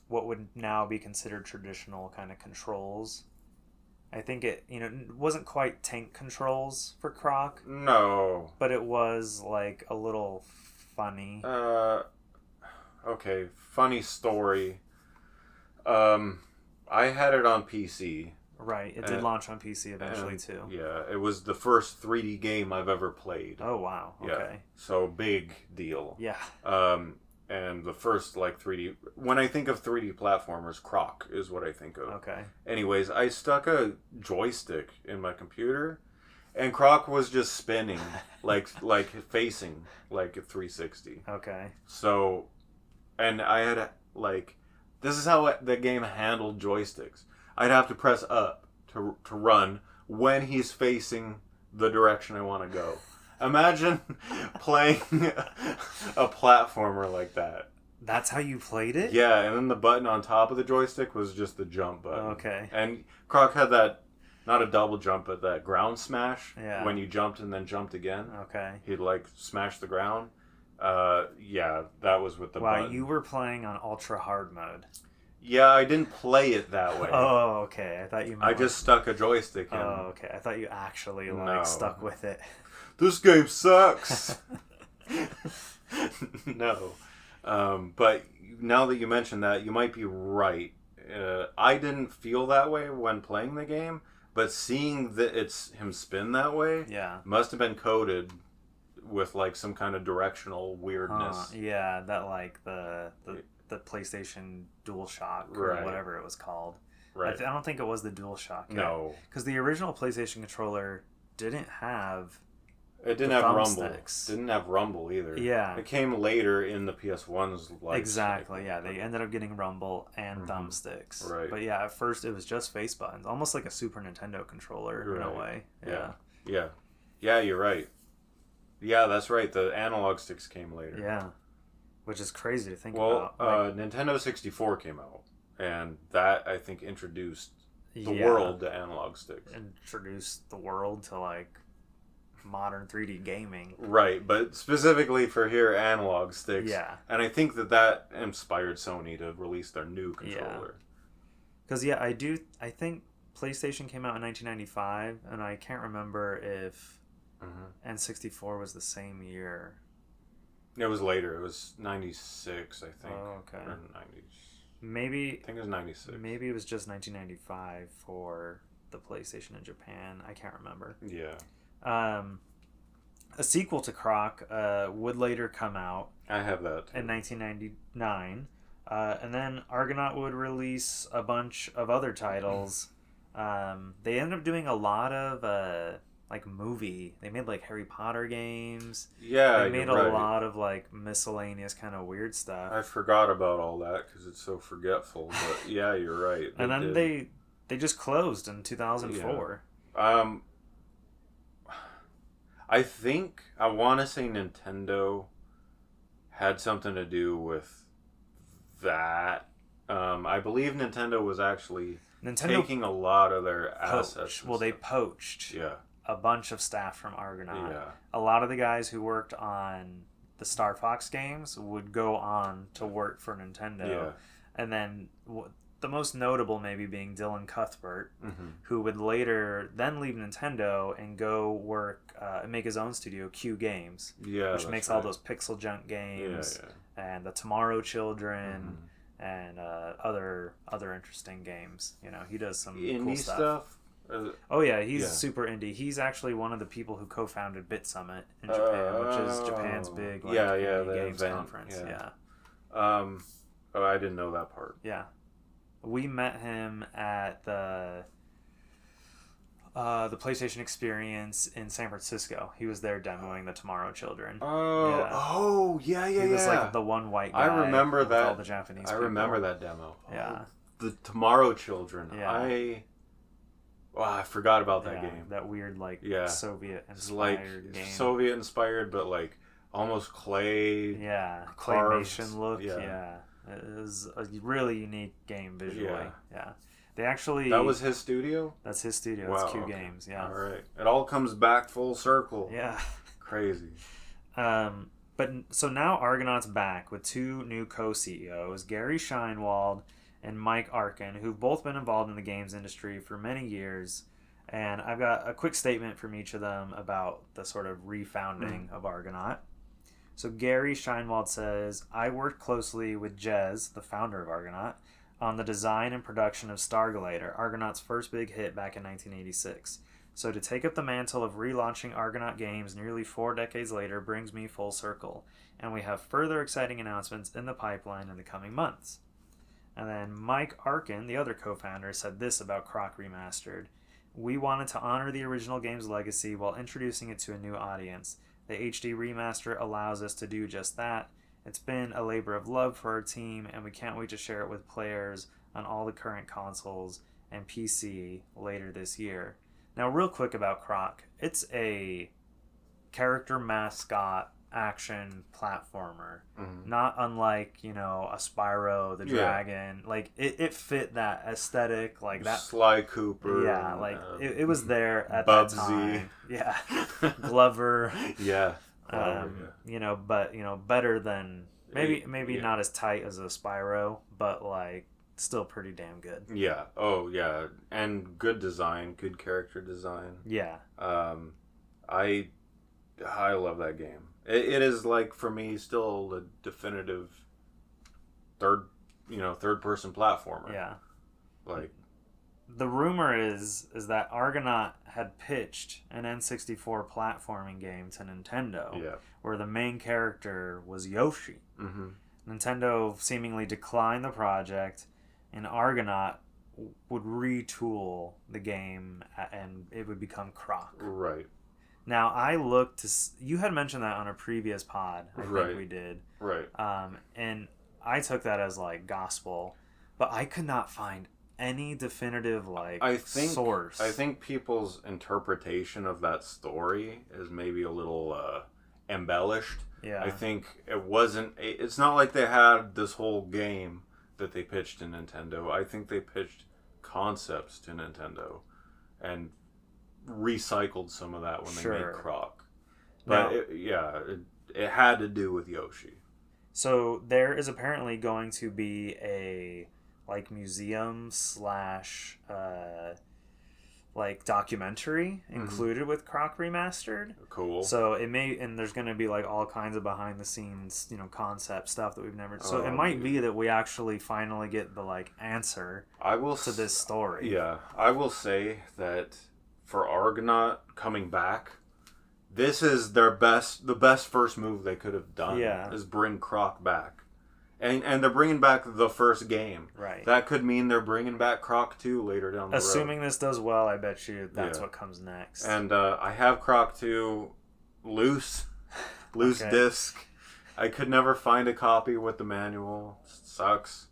what would now be considered traditional kind of controls. I think it wasn't quite tank controls for Croc. No. But it was like a little funny. Okay, funny story. I had it on PC. Right, it did launch on PC eventually too. Yeah, it was the first 3D game I've ever played. Oh wow, okay. Yeah, so big deal. Yeah. And the first like 3D, when I think of 3D platformers, Croc is what I think of. Okay. Anyways, I stuck a joystick in my computer, and Croc was just spinning, like facing like a 360. Okay. So, and I had like, this is how the game handled joysticks. I'd have to press up to run when he's facing the direction I want to go. Imagine playing a platformer like that. That's how you played it? Yeah, and then the button on top of the joystick was just the jump button. Okay. And Croc had that, not a double jump, but that ground smash. Yeah. When you jumped and then jumped again. Okay. He'd like smash the ground. Yeah, that was with the button. Wow, you were playing on ultra hard mode. Yeah, I didn't play it that way. Oh, okay. I thought you meant I just stuck a joystick in. Oh, okay. I thought you actually stuck with it. This game sucks. No. But now that you mention that, you might be right. I didn't feel that way when playing the game, but seeing that it's him spin that way must have been coded with like some kind of directional weirdness. Yeah, that like the PlayStation DualShock or whatever it was called. Right. I don't think it was the DualShock. No. Because the original PlayStation controller didn't have... It didn't have rumble. Didn't have rumble either. Yeah. It came later in the PS1's life. Exactly, yeah. They ended up getting rumble and thumbsticks. Right. But yeah, at first it was just face buttons. Almost like a Super Nintendo controller in a way. Yeah. Yeah. Yeah, you're right. Yeah, that's right. The analog sticks came later. Yeah. Which is crazy to think about. Well, Nintendo 64 came out. And that, I think, introduced the world to analog sticks. Introduced the world to, like, modern 3D gaming. Right, but specifically for here, analog sticks. Yeah. And I think that inspired Sony to release their new controller. Because, I think PlayStation came out in 1995, and I can't remember if N64 was the same year. It was later. It was 96, I think. Oh, okay. Or 90s. Maybe... I think it was 96. Maybe it was just 1995 for the PlayStation in Japan. I can't remember. Yeah. A sequel to Croc would later come out. I have that too. In 1999. And then Argonaut would release a bunch of other titles. They ended up doing a lot of... they made like Harry Potter games. Yeah, they made a lot of like miscellaneous kind of weird stuff. I forgot about all that because it's so forgetful. But yeah, you're right. And then they just closed in 2004. Yeah. I want to say Nintendo had something to do with that. I believe Nintendo was actually taking a lot of their assets. Well, they poached a bunch of staff from Argonaut. Yeah. A lot of the guys who worked on the Star Fox games would go on to work for Nintendo. Yeah. And then the most notable maybe being Dylan Cuthbert, who would later then leave Nintendo and go work and make his own studio, Q Games, which makes all those pixel junk games and the Tomorrow Children and other interesting games. You know, he does some indie cool stuff. Oh yeah, he's super indie. He's actually one of the people who co-founded Bit Summit in Japan, which is Japan's big indie games conference. Yeah. Oh, I didn't know that part. Yeah. We met him at the PlayStation Experience in San Francisco. He was there demoing the Tomorrow Children. Yeah. He was like the one white guy. I remember that. All the Japanese people. remember that demo. Yeah. The Tomorrow Children. Yeah. I forgot about that game. That weird Soviet inspired game. Soviet inspired, but like almost clay. Yeah, claymation look. Yeah. It is a really unique game visually. Yeah. They actually... That was his studio? That's his studio. Wow, it's Q Games, yeah. All right. It all comes back full circle. Yeah. Crazy. But so now Argonaut's back with two new co-CEOs, Gary Scheinwald and Mike Arkin, who've both been involved in the games industry for many years. And I've got a quick statement from each of them about the sort of refounding of Argonaut. So Gary Scheinwald says, I worked closely with Jez, the founder of Argonaut, on the design and production of Stargalator, Argonaut's first big hit back in 1986. So to take up the mantle of relaunching Argonaut games nearly 4 decades later brings me full circle, and we have further exciting announcements in the pipeline in the coming months. And then Mike Arkin, the other co-founder, said this about Croc Remastered. We wanted to honor the original game's legacy while introducing it to a new audience. The HD remaster allows us to do just that. It's been a labor of love for our team, and we can't wait to share it with players on all the current consoles and PC later this year. Now, real quick about Croc. It's a character mascot action platformer. Not unlike, a Spyro the Dragon. Like, it fit that aesthetic, like that. Sly Cooper. Yeah, like, it was there at Bubsy. that time. Yeah. Glover. Yeah. But better than maybe not as tight as a Spyro, but like still pretty damn good. Yeah. Oh yeah, and good design, good character design. Yeah. I love that game. It is like for me still the definitive third person platformer. Yeah. Like the rumor is that Argonaut had pitched an N64 platforming game to Nintendo, where the main character was Yoshi. Nintendo seemingly declined the project, and Argonaut would retool the game, and it would become Croc. Right. Now, I looked to... You had mentioned that on a previous pod, I think we did. Right. And I took that as, like, gospel, but I could not find any definitive source. I think people's interpretation of that story is maybe a little embellished. Yeah. I think it's not like they had this whole game that they pitched to Nintendo. I think they pitched concepts to Nintendo and recycled some of that when they made Croc. But it had to do with Yoshi. So there is apparently going to be a museum / documentary included with Croc Remastered. Cool. So it may, and there's going to be all kinds of behind the scenes, concept stuff that we've never. So it might be that we actually finally get the answer to this story. Yeah, I will say that for Argonaut coming back, this is the best first move they could have done. Yeah. Is bring Croc back. And they're bringing back the first game. Right. That could mean they're bringing back Croc 2 later down the road. Assuming this does well, I bet you that's what comes next. And I have Croc 2 loose disc. I could never find a copy with the manual. Sucks.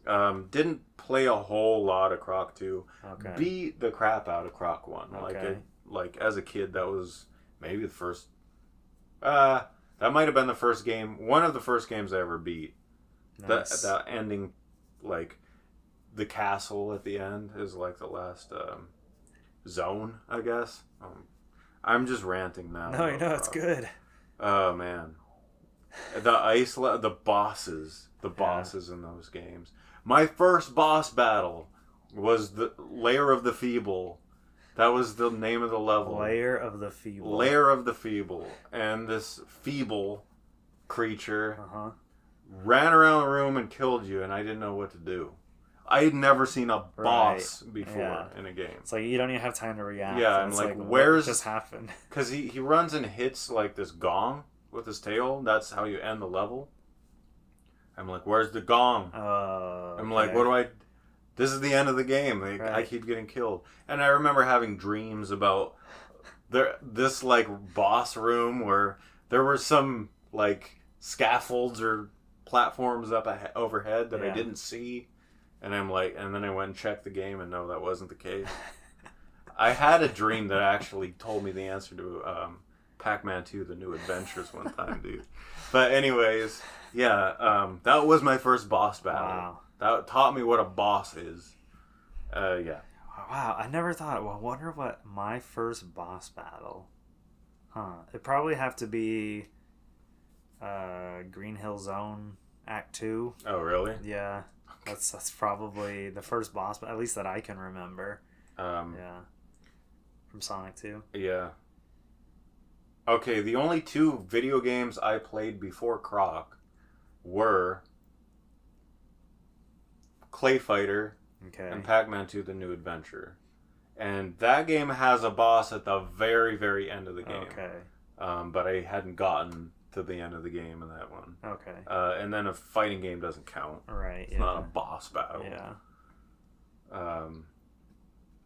Didn't play a whole lot of Croc 2. Okay. Beat the crap out of Croc 1. Okay. Like as a kid, that was maybe the first. That might have been the first game. One of the first games I ever beat. Nice. That ending, like, the castle at the end is like the last zone, I guess. I'm just ranting now. No, it's good. Oh man, the bosses in those games. My first boss battle was the Lair of the Feeble. That was the name of the level. Lair of the Feeble. Lair of the Feeble. And this feeble creature ran around the room and killed you, and I didn't know what to do. I had never seen a boss before in a game. It's like you don't even have time to react. Yeah, and like where's... What just happened? Because he runs and hits like this gong with his tail. That's how you end the level. I'm like, where's the gong? I'm like, what do I... This is the end of the game. Like, I keep getting killed. And I remember having dreams about this like boss room where there were some like scaffolds or platforms up overhead that I didn't see. And I'm like, and then I went and checked the game, and no, that wasn't the case. I had a dream that actually told me the answer to Pac-Man 2: The New Adventures one time, dude. But anyways, that was my first boss battle. Wow. That taught me what a boss is. Wow, I never thought. Well, I wonder what my first boss battle. It'd probably have to be Green Hill Zone Act 2. Oh, really? Yeah. That's probably the first boss, at least that I can remember. From Sonic 2. Yeah. Okay, the only two video games I played before Croc were Clay Fighter and Pac-Man 2: The New Adventure. And that game has a boss at the very, very end of the game. Okay. But I hadn't gotten to the end of the game in that one. Okay. And then a fighting game doesn't count. Right. It's not a boss battle. Yeah.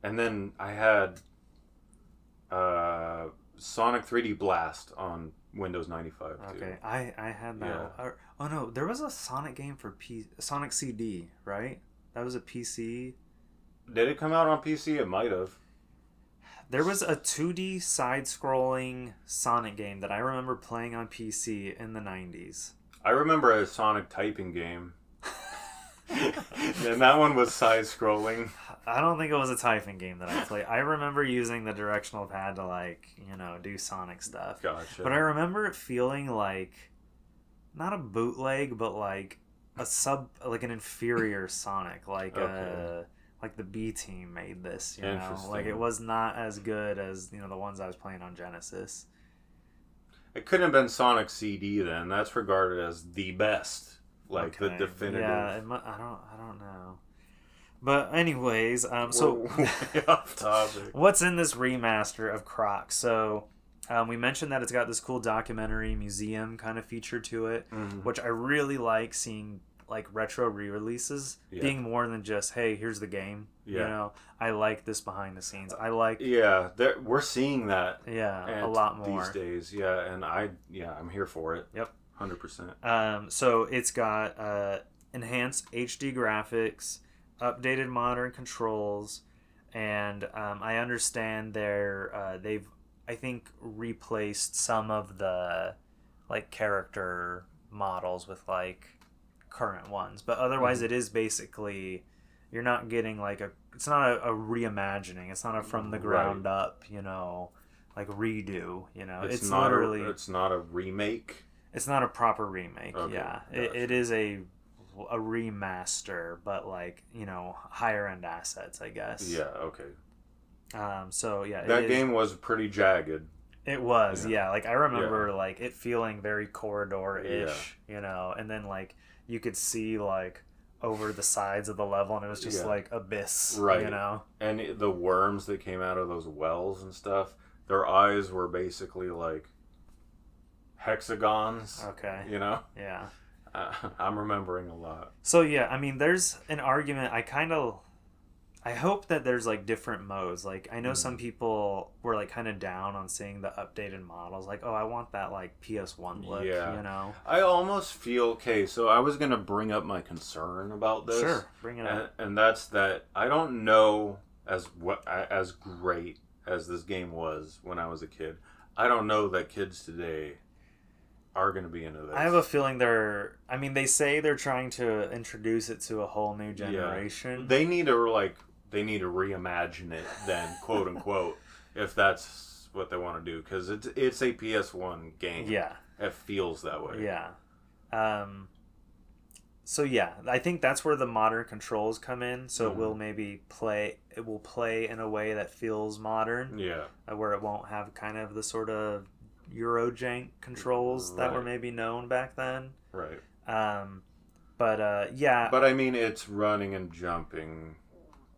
And then I had Sonic 3D Blast on Windows 95 too. Okay. I had that. Yeah. Oh no, there was a Sonic game for Sonic CD, right? That was a PC. Did it come out on PC? It might have. There was a 2D side-scrolling Sonic game that I remember playing on PC in the 90s. I remember a Sonic typing game. And that one was side-scrolling. I don't think it was a typing game that I played. I remember using the directional pad to, do Sonic stuff. Gotcha. But I remember it feeling like, not a bootleg, but like an inferior Sonic. Like the B team made this, you know? Like it was not as good as, the ones I was playing on Genesis. It couldn't have been Sonic CD then. That's regarded as the best. The definitive. Yeah, I don't know. But anyways, so way off topic. What's in this remaster of Croc? So we mentioned that it's got this cool documentary museum kind of feature to it, which I really like seeing retro re-releases being more than just, hey, here's the game. I like this behind the scenes. I like we're seeing that a lot more these days. And I'm here for it. Yep, 100%. So it's got enhanced HD graphics, updated modern controls, and I understand they've I think replaced some of the character models with current ones, but otherwise it is basically, you're not getting it's not a reimagining, it's not a from the ground up redo, it's not a remake, it's not a proper remake. Gotcha. It is a remaster, but higher end assets, I guess. That game was pretty jagged. It was. I remember it feeling very corridor-ish, and then you could see over the sides of the level, and it was just abyss, right? And the worms that came out of those wells and stuff, their eyes were basically hexagons. Okay. Yeah. I'm remembering a lot. So there's an argument. I hope that there's different modes. I know some people were kind of down on seeing the updated models. Oh, I want that PS1 look. I almost feel so I was gonna bring up my concern about this. Sure, bring it up. And that's that I don't know as great as this game was when I was a kid. I don't know that kids today are going to be into this. I have a feeling they say they're trying to introduce it to a whole new generation. Yeah. They need to reimagine it then, quote unquote, if that's what they want to do, because it's a PS1 game. Yeah. It feels that way. Yeah. So yeah, I think that's where the modern controls come in. So it will play in a way that feels modern. Yeah. Where it won't have kind of the sort of Eurojank controls that were maybe known back then. Right. Yeah. But I mean, it's running and jumping.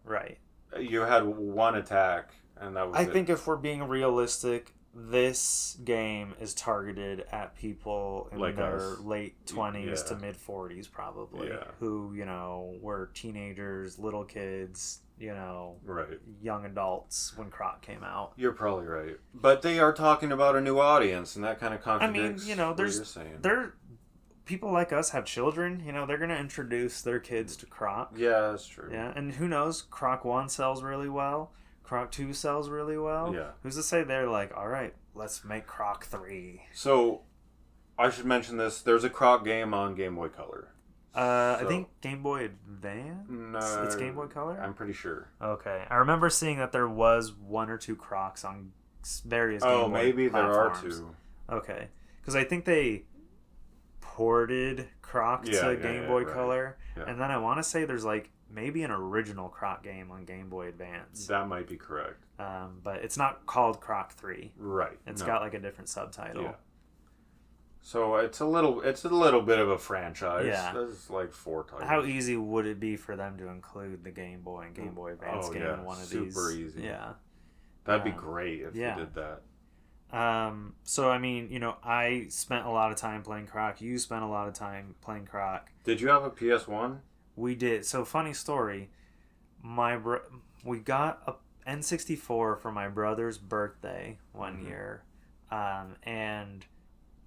Right. You had one attack, and that was I think if we're being realistic, this game is targeted at people in like their us. late 20s to mid 40s probably, who, were teenagers, little kids, young adults when Croc came out. You're probably right. But they are talking about a new audience, and that kind of contradicts what you're saying. People like us have children, they're going to introduce their kids to Croc. Yeah, that's true. Yeah, and who knows, Croc 1 sells really well. Croc 2 sells really well. Yeah. Who's to say they're like, all right, let's make Croc 3. So, I should mention this. There's a Croc game on Game Boy Color. I think Game Boy Advance? No. It's Game Boy Color? I'm pretty sure. Okay. I remember seeing that there was one or two Crocs on various Game Boy maybe platforms. There are two. Okay. Because I think they ported Croc to Game Boy Color. Yeah. And then I want to say there's maybe an original Croc game on Game Boy Advance. That might be correct. But it's not called Croc 3. Right. It's got a different subtitle. Yeah. So it's a little bit of a franchise. Yeah. There's 4 titles. How easy would it be for them to include the Game Boy and Game Boy Advance game in one of these? Super easy. Yeah. That'd be great if they did that. So, I mean, I spent a lot of time playing Croc. You spent a lot of time playing Croc. Did you have a PS1? We did. So, funny story. We got a N64 for my brother's birthday one year. And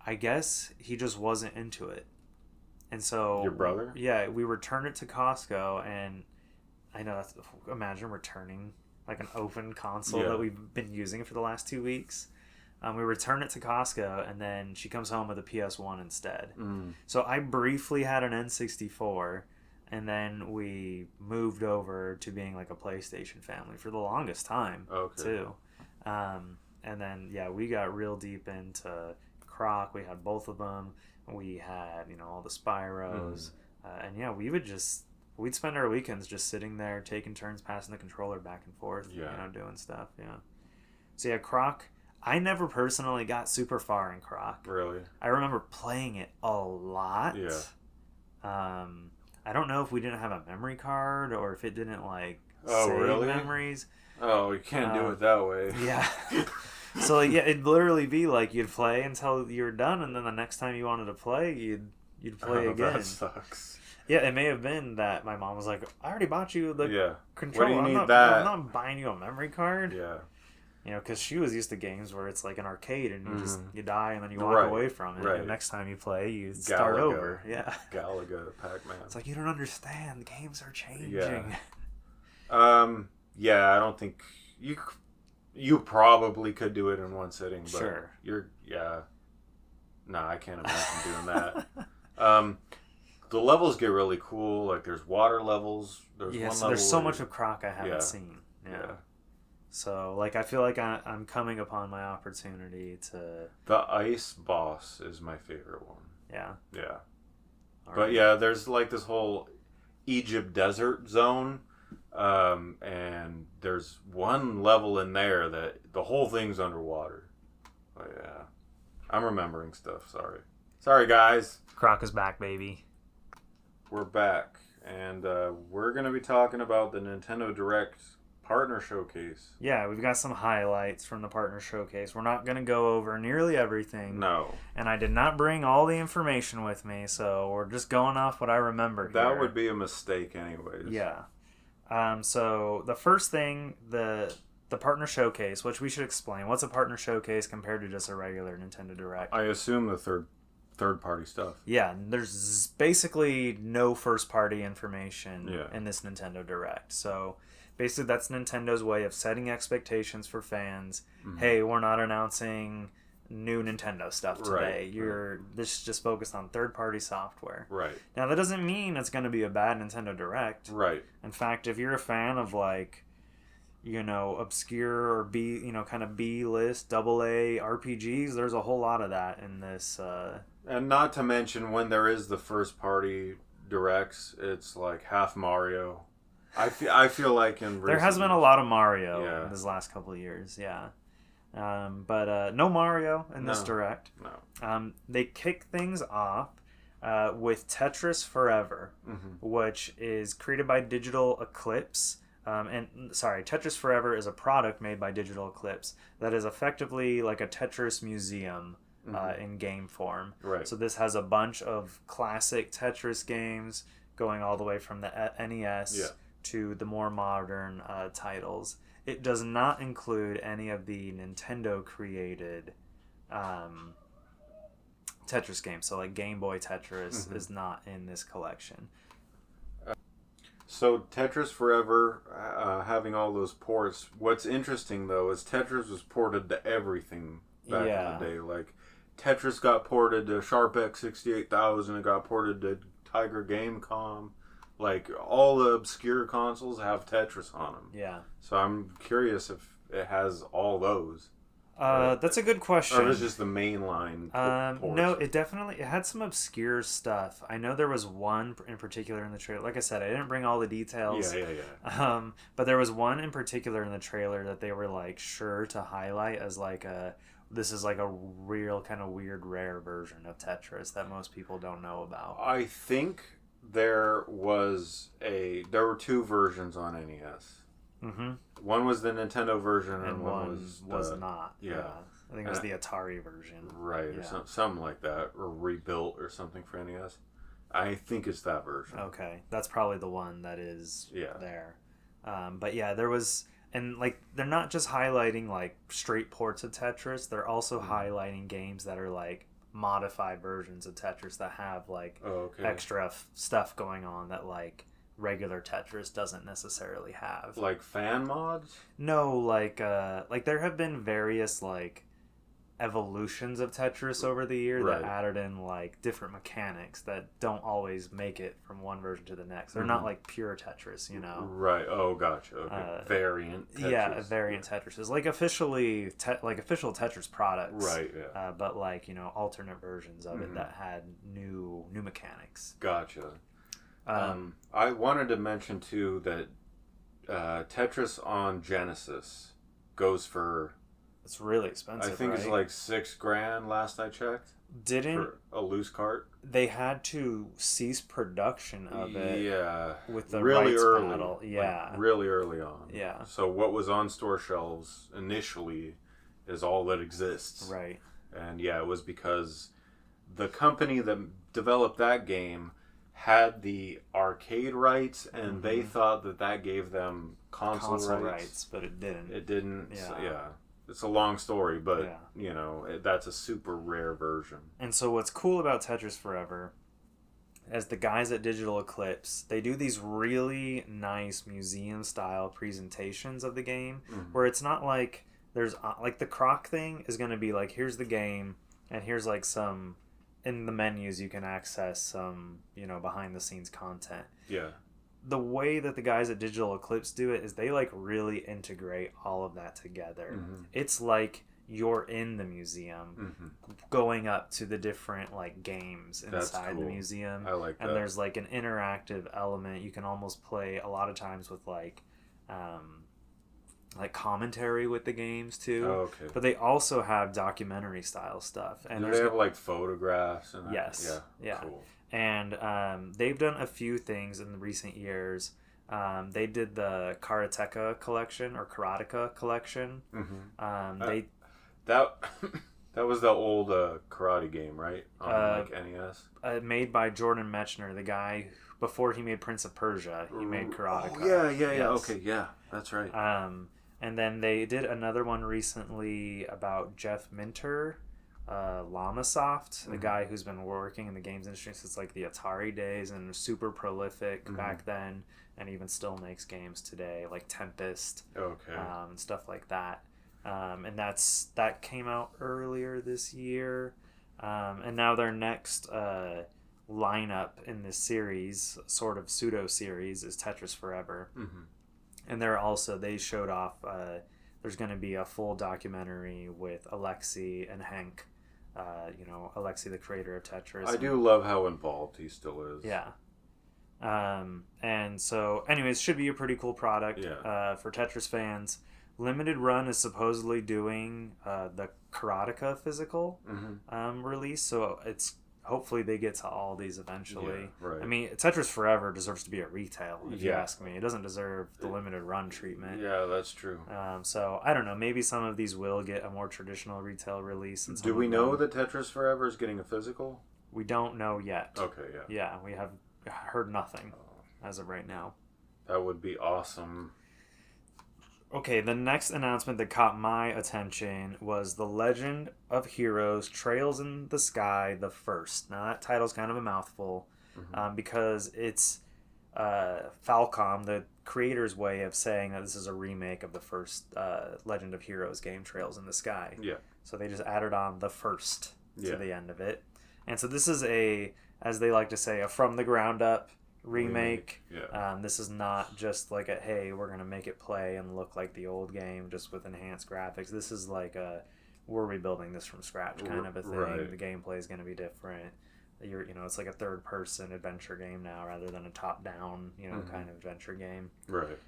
I guess he just wasn't into it. And so... Your brother? Yeah, we returned it to Costco, and I know imagine returning an open console that we've been using for the last 2 weeks. We return it to Costco, and then she comes home with a PS1 instead. So I briefly had an N64, and then we moved over to being a PlayStation family for the longest time, too. And then, we got real deep into Croc. We had both of them. We had, all the Spyros. And, we'd spend our weekends just sitting there, taking turns, passing the controller back and forth, doing stuff, So, Croc... I never personally got super far in Croc. Really? I remember playing it a lot. Yeah. I don't know if we didn't have a memory card or if it didn't save memories. Oh, you can't do it that way. Yeah. So it'd literally be you'd play until you were done, and then the next time you wanted to play, you'd play again. That sucks. Yeah, it may have been that my mom was like, "I already bought you the controller. What do you need I'm not buying you a memory card." Yeah. Because she was used to games where it's an arcade and you die and then you walk away from it. And next time you play, you start over. Yeah. Galaga, Pac-Man. It's you don't understand. The games are changing. Yeah. I don't think you probably could do it in one sitting, but sure. No, I can't imagine doing that. The levels get really cool. There's water levels. There's one level. There's so much of Croc I haven't seen. Yeah. So, I feel like I'm coming upon my opportunity to... The ice boss is my favorite one. Yeah? Yeah. But there's this whole Egypt desert zone, and there's one level in there that the whole thing's underwater. But yeah. I'm remembering stuff, sorry. Sorry, guys. Croc is back, baby. We're back, and we're going to be talking about the Nintendo Direct Partner Showcase. Yeah, we've got some highlights from the Partner Showcase. We're not going to go over nearly everything. No. And I did not bring all the information with me, so we're just going off what I remember here. That would be a mistake anyways. Yeah. So the first thing, the Partner Showcase, which we should explain. What's a Partner Showcase compared to just a regular Nintendo Direct? I assume the third-party stuff. Yeah, there's basically no first-party information in this Nintendo Direct. So... basically, that's Nintendo's way of setting expectations for fans. Mm-hmm. Hey, we're not announcing new Nintendo stuff today. This is just focused on third-party software. Right. Now, that doesn't mean it's going to be a bad Nintendo Direct. Right. In fact, if you're a fan of, like, you know, obscure or B, you know, kind of B-list, AA RPGs, there's a whole lot of that in this. And not to mention, when there is the first-party Directs, it's like half Mario. I feel like there has been a lot of Mario Yeah. in these last couple of years, yeah. But no Mario in this Direct. No. They kick things off with Tetris Forever, which is created by Digital Eclipse. Tetris Forever is a product made by Digital Eclipse that is effectively like a Tetris museum in game form. Right. So this has a bunch of classic Tetris games going all the way from the NES to the more modern titles. It does not include any of the Nintendo created Tetris games. So like Game Boy Tetris is not in this collection. So Tetris Forever, having all those ports. What's interesting though is Tetris was ported to everything back in the day. Like Tetris got ported to SharpX 68000. It got ported to Tiger Gamecom. Like all the obscure consoles have Tetris on them. Yeah. So I'm curious if it has all those. That's a good question. Or is it just the mainline ports? No, it had some obscure stuff. I know there was one in particular in the trailer. Like I said, I didn't bring all the details. Yeah. But there was one in particular in the trailer that they were like sure to highlight as like this is like a real kind of weird rare version of Tetris that most people don't know about. I think there were two versions on NES. One was the Nintendo version, and one was not. Yeah. I think it was the Atari version. Right, or something like that, or rebuilt or something for NES. I think it's that version. Okay, that's probably the one that is there. But yeah, there was, and like they're not just highlighting like straight ports of Tetris. They're also highlighting games that are like modified versions of Tetris that have like extra stuff going on that like regular Tetris doesn't necessarily have. Like fan mods? No, like there have been various like evolutions of Tetris over the year that added in like different mechanics that don't always make it from one version to the next. They're not like pure Tetris, you know. Right. Oh, gotcha. Okay. Variant Tetris. Yeah, variant Tetris is like official Tetris products. Right. Yeah. But like, you know, alternate versions of it that had new mechanics. Gotcha. I wanted to mention too that Tetris on Genesis goes for, it's really expensive. I think it's like $6,000 last I checked. For a loose cart. They had to cease production of it. Yeah. With the really rights early. battle. Yeah. Like really early on. Yeah. So what was on store shelves initially is all that exists. Right. And yeah, it was because the company that developed that game had the arcade rights, and they thought that gave them console rights, but it didn't. It didn't. Yeah. It's a long story, but you know, that's a super rare version. And so what's cool about Tetris Forever, as the guys at Digital Eclipse, they do these really nice museum style presentations of the game, where it's not like there's like the Croc thing is going to be like, here's the game, and here's like some, in the menus you can access some, you know, behind the scenes content. Yeah. The way that the guys at Digital Eclipse do it is they like really integrate all of that together. It's like you're in the museum going up to the different like games inside the museum. I like that. And there's like an interactive element. You can almost play a lot of times with like commentary with the games too. Oh, okay. But they also have documentary style stuff. And do they have like photographs and yes. Yeah. Cool. And they've done a few things in the recent years. They did the Karateka collection or Karateka collection. That was the old karate game, right? On like NES. Made by Jordan Mechner, the guy before he made Prince of Persia. He made Karateka. Oh yeah. Yes. Okay, yeah, that's right. And then they did another one recently about Jeff Minter. Llamasoft, the guy who's been working in the games industry since like the Atari days and super prolific back then, and even still makes games today like Tempest, and stuff like that. And that came out earlier this year. And now their next lineup in this series, sort of pseudo series, is Tetris Forever. Mm-hmm. And they showed off. There's going to be a full documentary with Alexei and Hank. Alexei, the creator of Tetris. I do love how involved he still is. Yeah. And so, anyways, should be a pretty cool product for Tetris fans. Limited Run is supposedly doing the Karateka physical release, so it's hopefully they get to all these eventually. Yeah, right. I mean, Tetris Forever deserves to be at retail, if you ask me. It doesn't deserve the limited run treatment. Yeah, that's true. So I don't know. Maybe some of these will get a more traditional retail release. And do we know that Tetris Forever is getting a physical? We don't know yet. Okay, yeah. Yeah, we have heard nothing as of right now. That would be awesome. Okay, the next announcement that caught my attention was The Legend of Heroes Trails in the Sky, the First. Now, that title's kind of a mouthful because it's Falcom, the creator's way of saying that this is a remake of the first Legend of Heroes game, Trails in the Sky. Yeah. So they just added on the first to the end of it. And so this is as they like to say, a from-the-ground-up remake. Yeah. This is not just like hey, we're gonna make it play and look like the old game just with enhanced graphics. This is like we're rebuilding this from scratch kind of a thing. Right. The gameplay is gonna be different. It's like a third-person adventure game now rather than a top-down kind of adventure game. Right.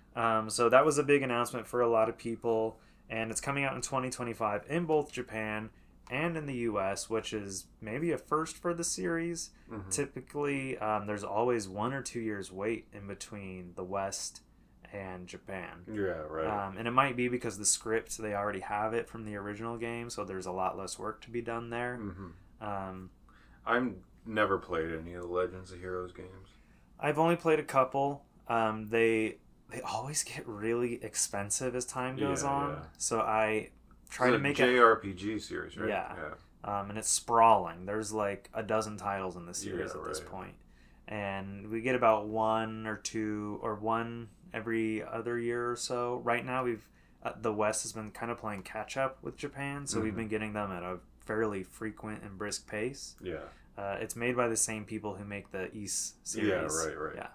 So that was a big announcement for a lot of people, and it's coming out in 2025 in both Japan and in the US, which is maybe a first for the series. Typically, there's always 1 or 2 years wait in between the West and Japan. Yeah, right. And it might be because the script, they already have it from the original game, so there's a lot less work to be done there. I've never played any of the Legends of Heroes games. I've only played a couple. They always get really expensive as time goes on. Yeah. So I try to make JRPG series, right? Yeah. And it's sprawling. There's like a dozen titles in the series at this point. And we get about 1 or 2 or 1 every other year or so. Right now the West has been kind of playing catch up with Japan, so we've been getting them at a fairly frequent and brisk pace. Yeah. It's made by the same people who make the East series. Yeah, right. Yeah.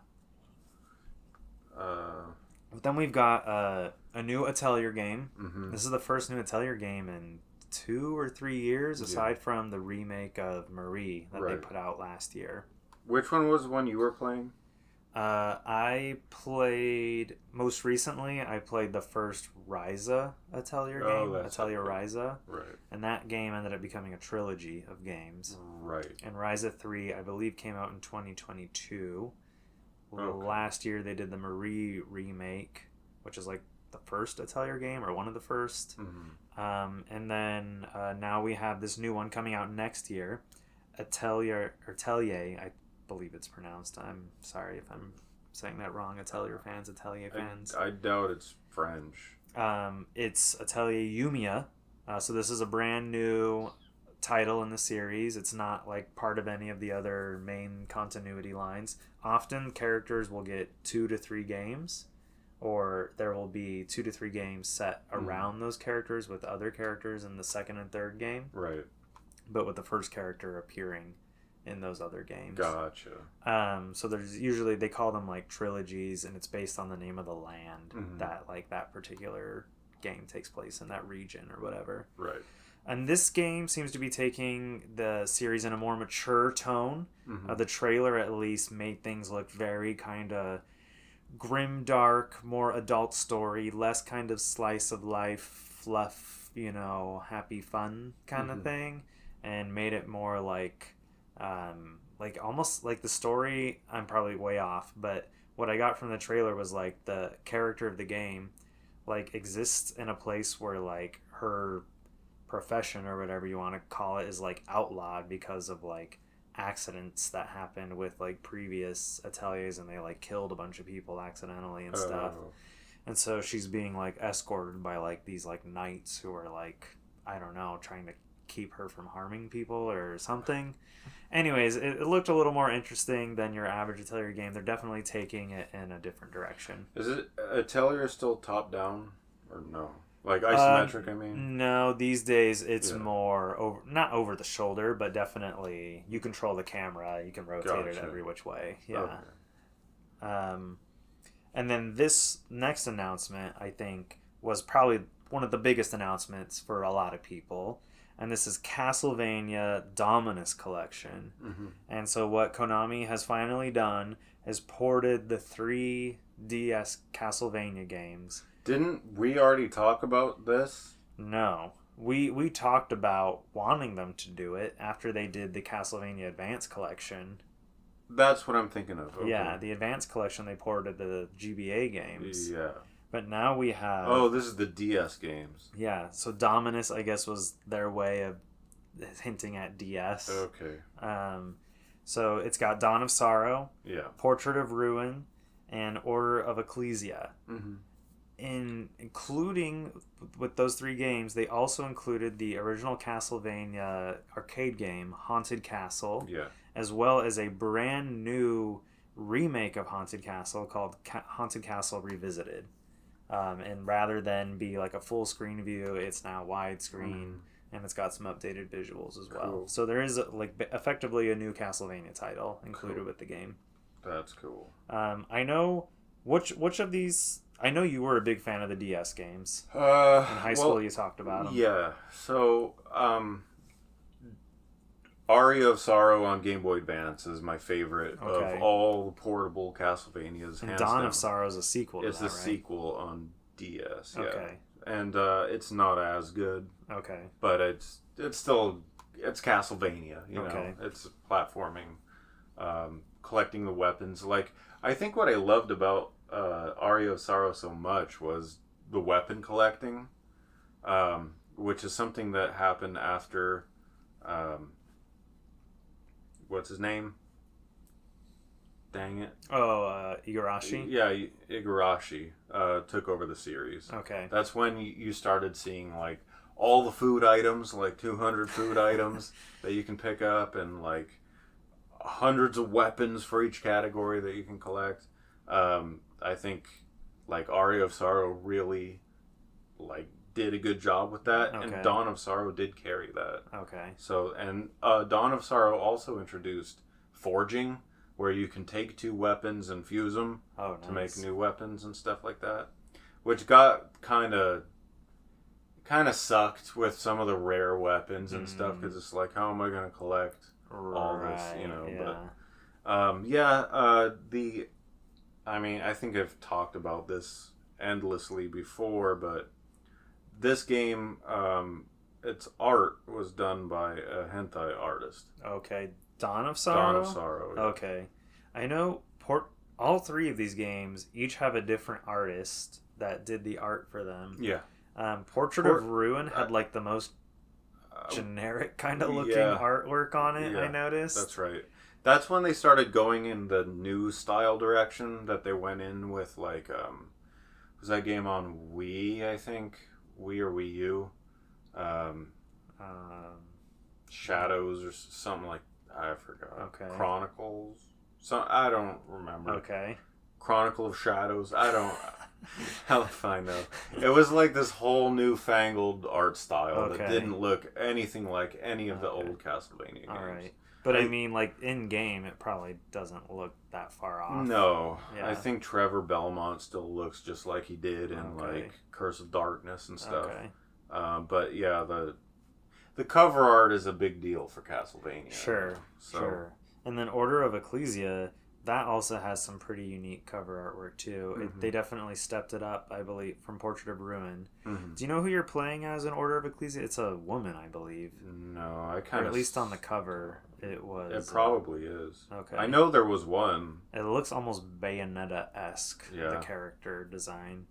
But then we've got a new Atelier game. This is the first new Atelier game in 2 or 3 years, aside from the remake of Marie that they put out last year. Which one was the one you were playing? I played, most recently, I played the first Ryza Atelier game, Atelier Ryza. Right. And that game ended up becoming a trilogy of games. Right. And Ryza 3, I believe, came out in 2022. Okay. Last year they did the Marie remake, which is like the first Atelier game, or one of the first. And then now we have this new one coming out next year, Atelier, I believe it's pronounced. I'm sorry if I'm saying that wrong. Atelier fans. I doubt it's French. It's Atelier Yumia. So this is a brand new title in the series. It's not like part of any of the other main continuity lines. Often characters will get 2 to 3 games, or there will be 2 to 3 games set around those characters with other characters in the second and third game. Right. But with the first character appearing in those other games. Gotcha. So there's usually, they call them like trilogies, and it's based on the name of the land that like that particular game takes place in, that region or whatever. Right. And this game seems to be taking the series in a more mature tone. The trailer, at least, made things look very kind of grim, dark, more adult story, less kind of slice of life, fluff, happy fun kind of thing, and made it more like almost like the story. I'm probably way off, but what I got from the trailer was like the character of the game like exists in a place where like her profession or whatever you want to call it is like outlawed because of like accidents that happened with like previous ateliers, and they like killed a bunch of people accidentally and stuff. And so she's being like escorted by like these like knights who are like, I don't know, trying to keep her from harming people or something. Anyways, it looked a little more interesting than your average Atelier game. They're definitely taking it in a different direction. Is it Atelier still top down or no? Like isometric, I mean? No, these days it's more over, not over the shoulder, but definitely you control the camera. You can rotate it every which way. Yeah. Okay. And then this next announcement, I think, was probably one of the biggest announcements for a lot of people. And this is Castlevania Dominus Collection. Mm-hmm. And so what Konami has finally done is ported the 3DS Castlevania games. Didn't we already talk about this? No. We talked about wanting them to do it after they did the Castlevania Advance Collection. That's what I'm thinking of. Okay. Yeah, the Advance Collection, they ported the GBA games. Yeah. But now we have... Oh, this is the DS games. Yeah, so Dominus, I guess, was their way of hinting at DS. Okay. So it's got Dawn of Sorrow, yeah, Portrait of Ruin, and Order of Ecclesia. Mm-hmm. Including with those 3 games, they also included the original Castlevania arcade game, Haunted Castle, as well as a brand new remake of Haunted Castle called Haunted Castle Revisited. And rather than be like a full screen view, it's now widescreen, and it's got some updated visuals as well. Cool. So there is effectively a new Castlevania title included with the game. That's cool. I know which of these. I know you were a big fan of the DS games. In high school, you talked about them. Yeah. So, Aria of Sorrow on Game Boy Advance is my favorite of all the portable Castlevanias. And Dawn of Sorrow is a sequel to that, right? It's a sequel on DS, yeah. Okay. And it's not as good. Okay. But it's still, it's Castlevania, you know. It's platforming, collecting the weapons. Like, I think what I loved about Aria of Sorrow so much was the weapon collecting, which is something that happened after... what's his name? Dang it. Oh, Igarashi? Yeah, Igarashi took over the series. Okay. That's when you started seeing, like, all the food items, like 200 food items that you can pick up, and, like, hundreds of weapons for each category that you can collect. I think, like, Aria of Sorrow really, like, did a good job with that, and Dawn of Sorrow did carry that. Okay. So, and Dawn of Sorrow also introduced forging, where you can take 2 weapons and fuse them to make new weapons and stuff like that, which got kind of sucked with some of the rare weapons and stuff, because it's like, how am I going to collect all this, you know? Yeah. But I mean, I think I've talked about this endlessly before, but this game, its art was done by a hentai artist. Okay. Dawn of Sorrow? Dawn of Sorrow, yeah. Okay. I know all 3 of these games each have a different artist that did the art for them. Yeah. Portrait of Ruin had like the most generic kind of looking artwork on it, I noticed. That's right. That's when they started going in the new style direction that they went in with, like, was that game on Wii, I think? Wii or Wii U? Shadows or something like, I forgot. Okay. Chronicles? I don't remember. Okay. Chronicle of Shadows? I don't... Hell if I know. It was like this whole newfangled art style that didn't look anything like any of the old Castlevania games. All right. But I mean, like, in-game, it probably doesn't look that far off. No. Yeah. I think Trevor Belmont still looks just like he did in, like, Curse of Darkness and stuff. Okay. But, yeah, the cover art is a big deal for Castlevania. Sure. And then Order of Ecclesia, that also has some pretty unique cover artwork, too. They definitely stepped it up, I believe, from Portrait of Ruin. Do you know who you're playing as in Order of Ecclesia? It's a woman, I believe. No, I kind of... Or at least on the cover, it was... It probably is. Okay. I know there was one. It looks almost Bayonetta-esque, the character design.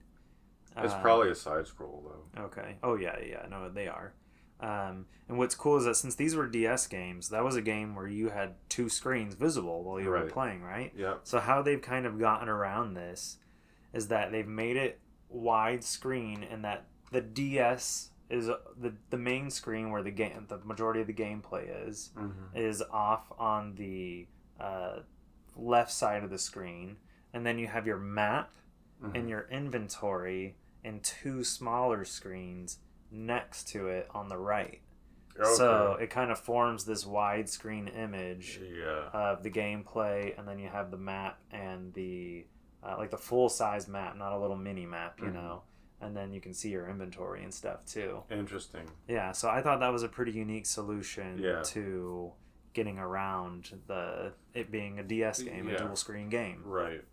It's probably a side-scroll, though. Okay. Oh, yeah. No, they are. And what's cool is that since these were DS games, that was a game where you had 2 screens visible while you were playing, right? Yeah. So how they've kind of gotten around this is that they've made it widescreen, and that the DS is the main screen where the majority of the gameplay is off on the left side of the screen, and then you have your map and your inventory and 2 smaller screens next to it on the right. Okay. So it kind of forms this widescreen image Yeah. of the gameplay, and then you have the map and the like the full size map, not a little mini map, you know. And then you can see your inventory and stuff too. Interesting. Yeah, so I thought that was a pretty unique solution Yeah. to getting around it being a DS game, a dual screen game. Right.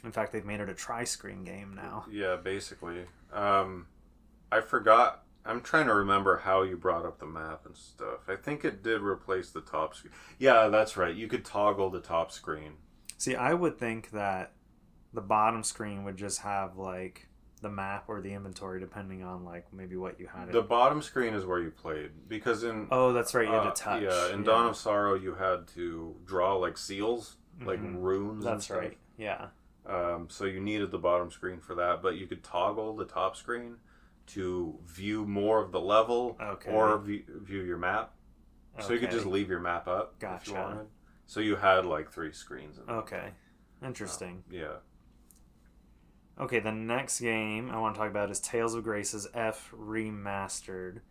In fact, they've made it a tri-screen game now. Yeah, basically. I forgot. I'm trying to remember how you brought up the map and stuff. I think it did replace the top screen. Yeah, that's right. You could toggle the top screen. See, I would think that the bottom screen would just have like the map or the inventory, depending on like maybe what you had. The bottom screen is where you played, because in that's right, you had to touch. Yeah, in Dawn of Sorrow you had to draw like seals, like runes. That's and stuff. right. Yeah. So you needed the bottom screen for that, but you could toggle the top screen to view more of the level or view your map. So you could just leave your map up if you wanted. So you had like 3 screens. Okay. Interesting. Yeah. Okay, the next game I want to talk about is Tales of Grace's F Remastered.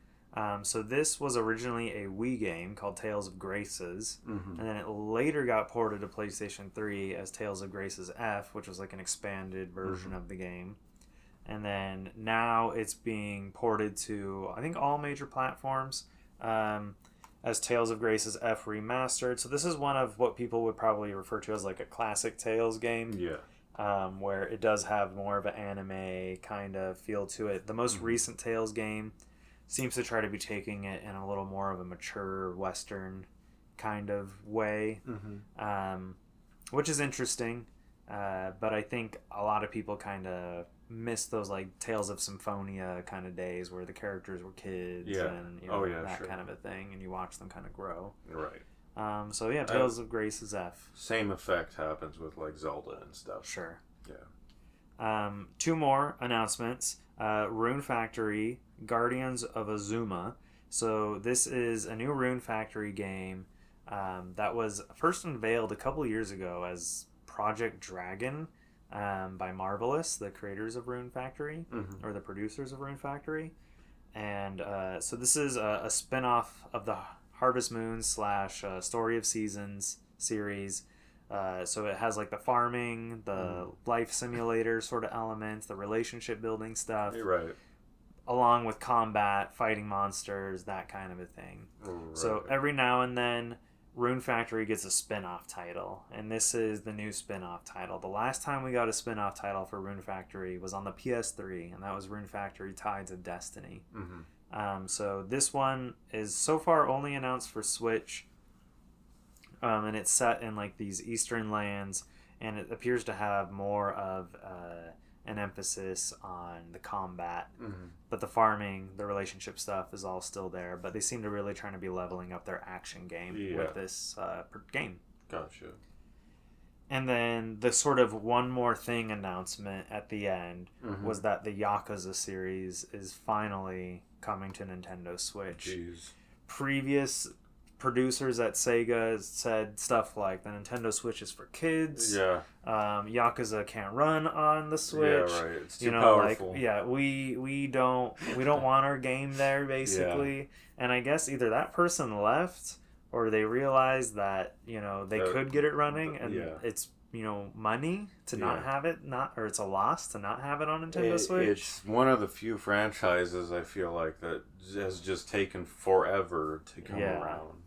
So this was originally a Wii game called Tales of Graces, and then it later got ported to PlayStation 3 as Tales of Graces F, which was like an expanded version of the game. And then now it's being ported to, I think, all major platforms as Tales of Graces F Remastered. So this is one of what people would probably refer to as like a classic Tales game. Yeah. Where it does have more of an anime kind of feel to it. The most recent Tales game seems to try to be taking it in a little more of a mature Western kind of way, which is interesting. But I think a lot of people kind of miss those like Tales of Symphonia kind of days where the characters were kids and that kind of a thing, and you watch them kind of grow. Right. So yeah, Tales of Grace's F. Same effect happens with like Zelda and stuff. Sure. Yeah. 2 more announcements. Rune Factory, Guardians of Azuma. So this is a new Rune Factory game that was first unveiled a couple years ago as Project Dragon by Marvelous, the creators of Rune Factory, or the producers of Rune Factory. And so this is a spin-off of the Harvest Moon / Story of Seasons series. So it has like the farming, the life simulator sort of elements, the relationship building stuff. Right. Along with combat, fighting monsters, that kind of a thing. Right. So every now and then, Rune Factory gets a spin-off title, and this is the new spin-off title. The last time we got a spin-off title for Rune Factory was on the PS3, and that was Rune Factory Tides of Destiny. So this one is so far only announced for Switch, and it's set in like these eastern lands, and it appears to have more of an emphasis on the combat, but the farming, the relationship stuff is all still there, but they seem to really trying to be leveling up their action game with this game. Gotcha. And then the sort of one more thing announcement at the end was that the Yakuza series is finally coming to Nintendo Switch. Jeez. Previous producers at Sega said stuff like the Nintendo Switch is for kids. Yeah. Yakuza can't run on the Switch. Yeah, right. It's too powerful. Like, we don't want our game there, basically. Yeah. And I guess either that person left or they realized that, they could get it running, and it's, money to not have it, or it's a loss to not have it on Nintendo Switch. It's one of the few franchises I feel like that has just taken forever to come around.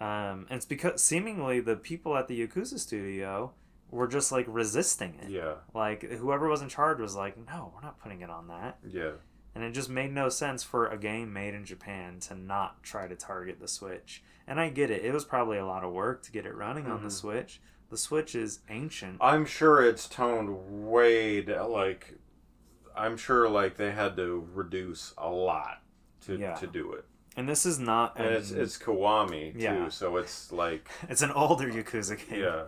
And it's because seemingly the people at the Yakuza studio were just like resisting it. Yeah. Like whoever was in charge was like, no, we're not putting it on that. Yeah. And it just made no sense for a game made in Japan to not try to target the Switch. And I get it. It was probably a lot of work to get it running on the Switch. The Switch is ancient. I'm sure it's toned way down. Like, I'm sure like they had to reduce a lot to do it. And this is not... And it's Kiwami, too, so it's like... It's an older Yakuza game. Yeah.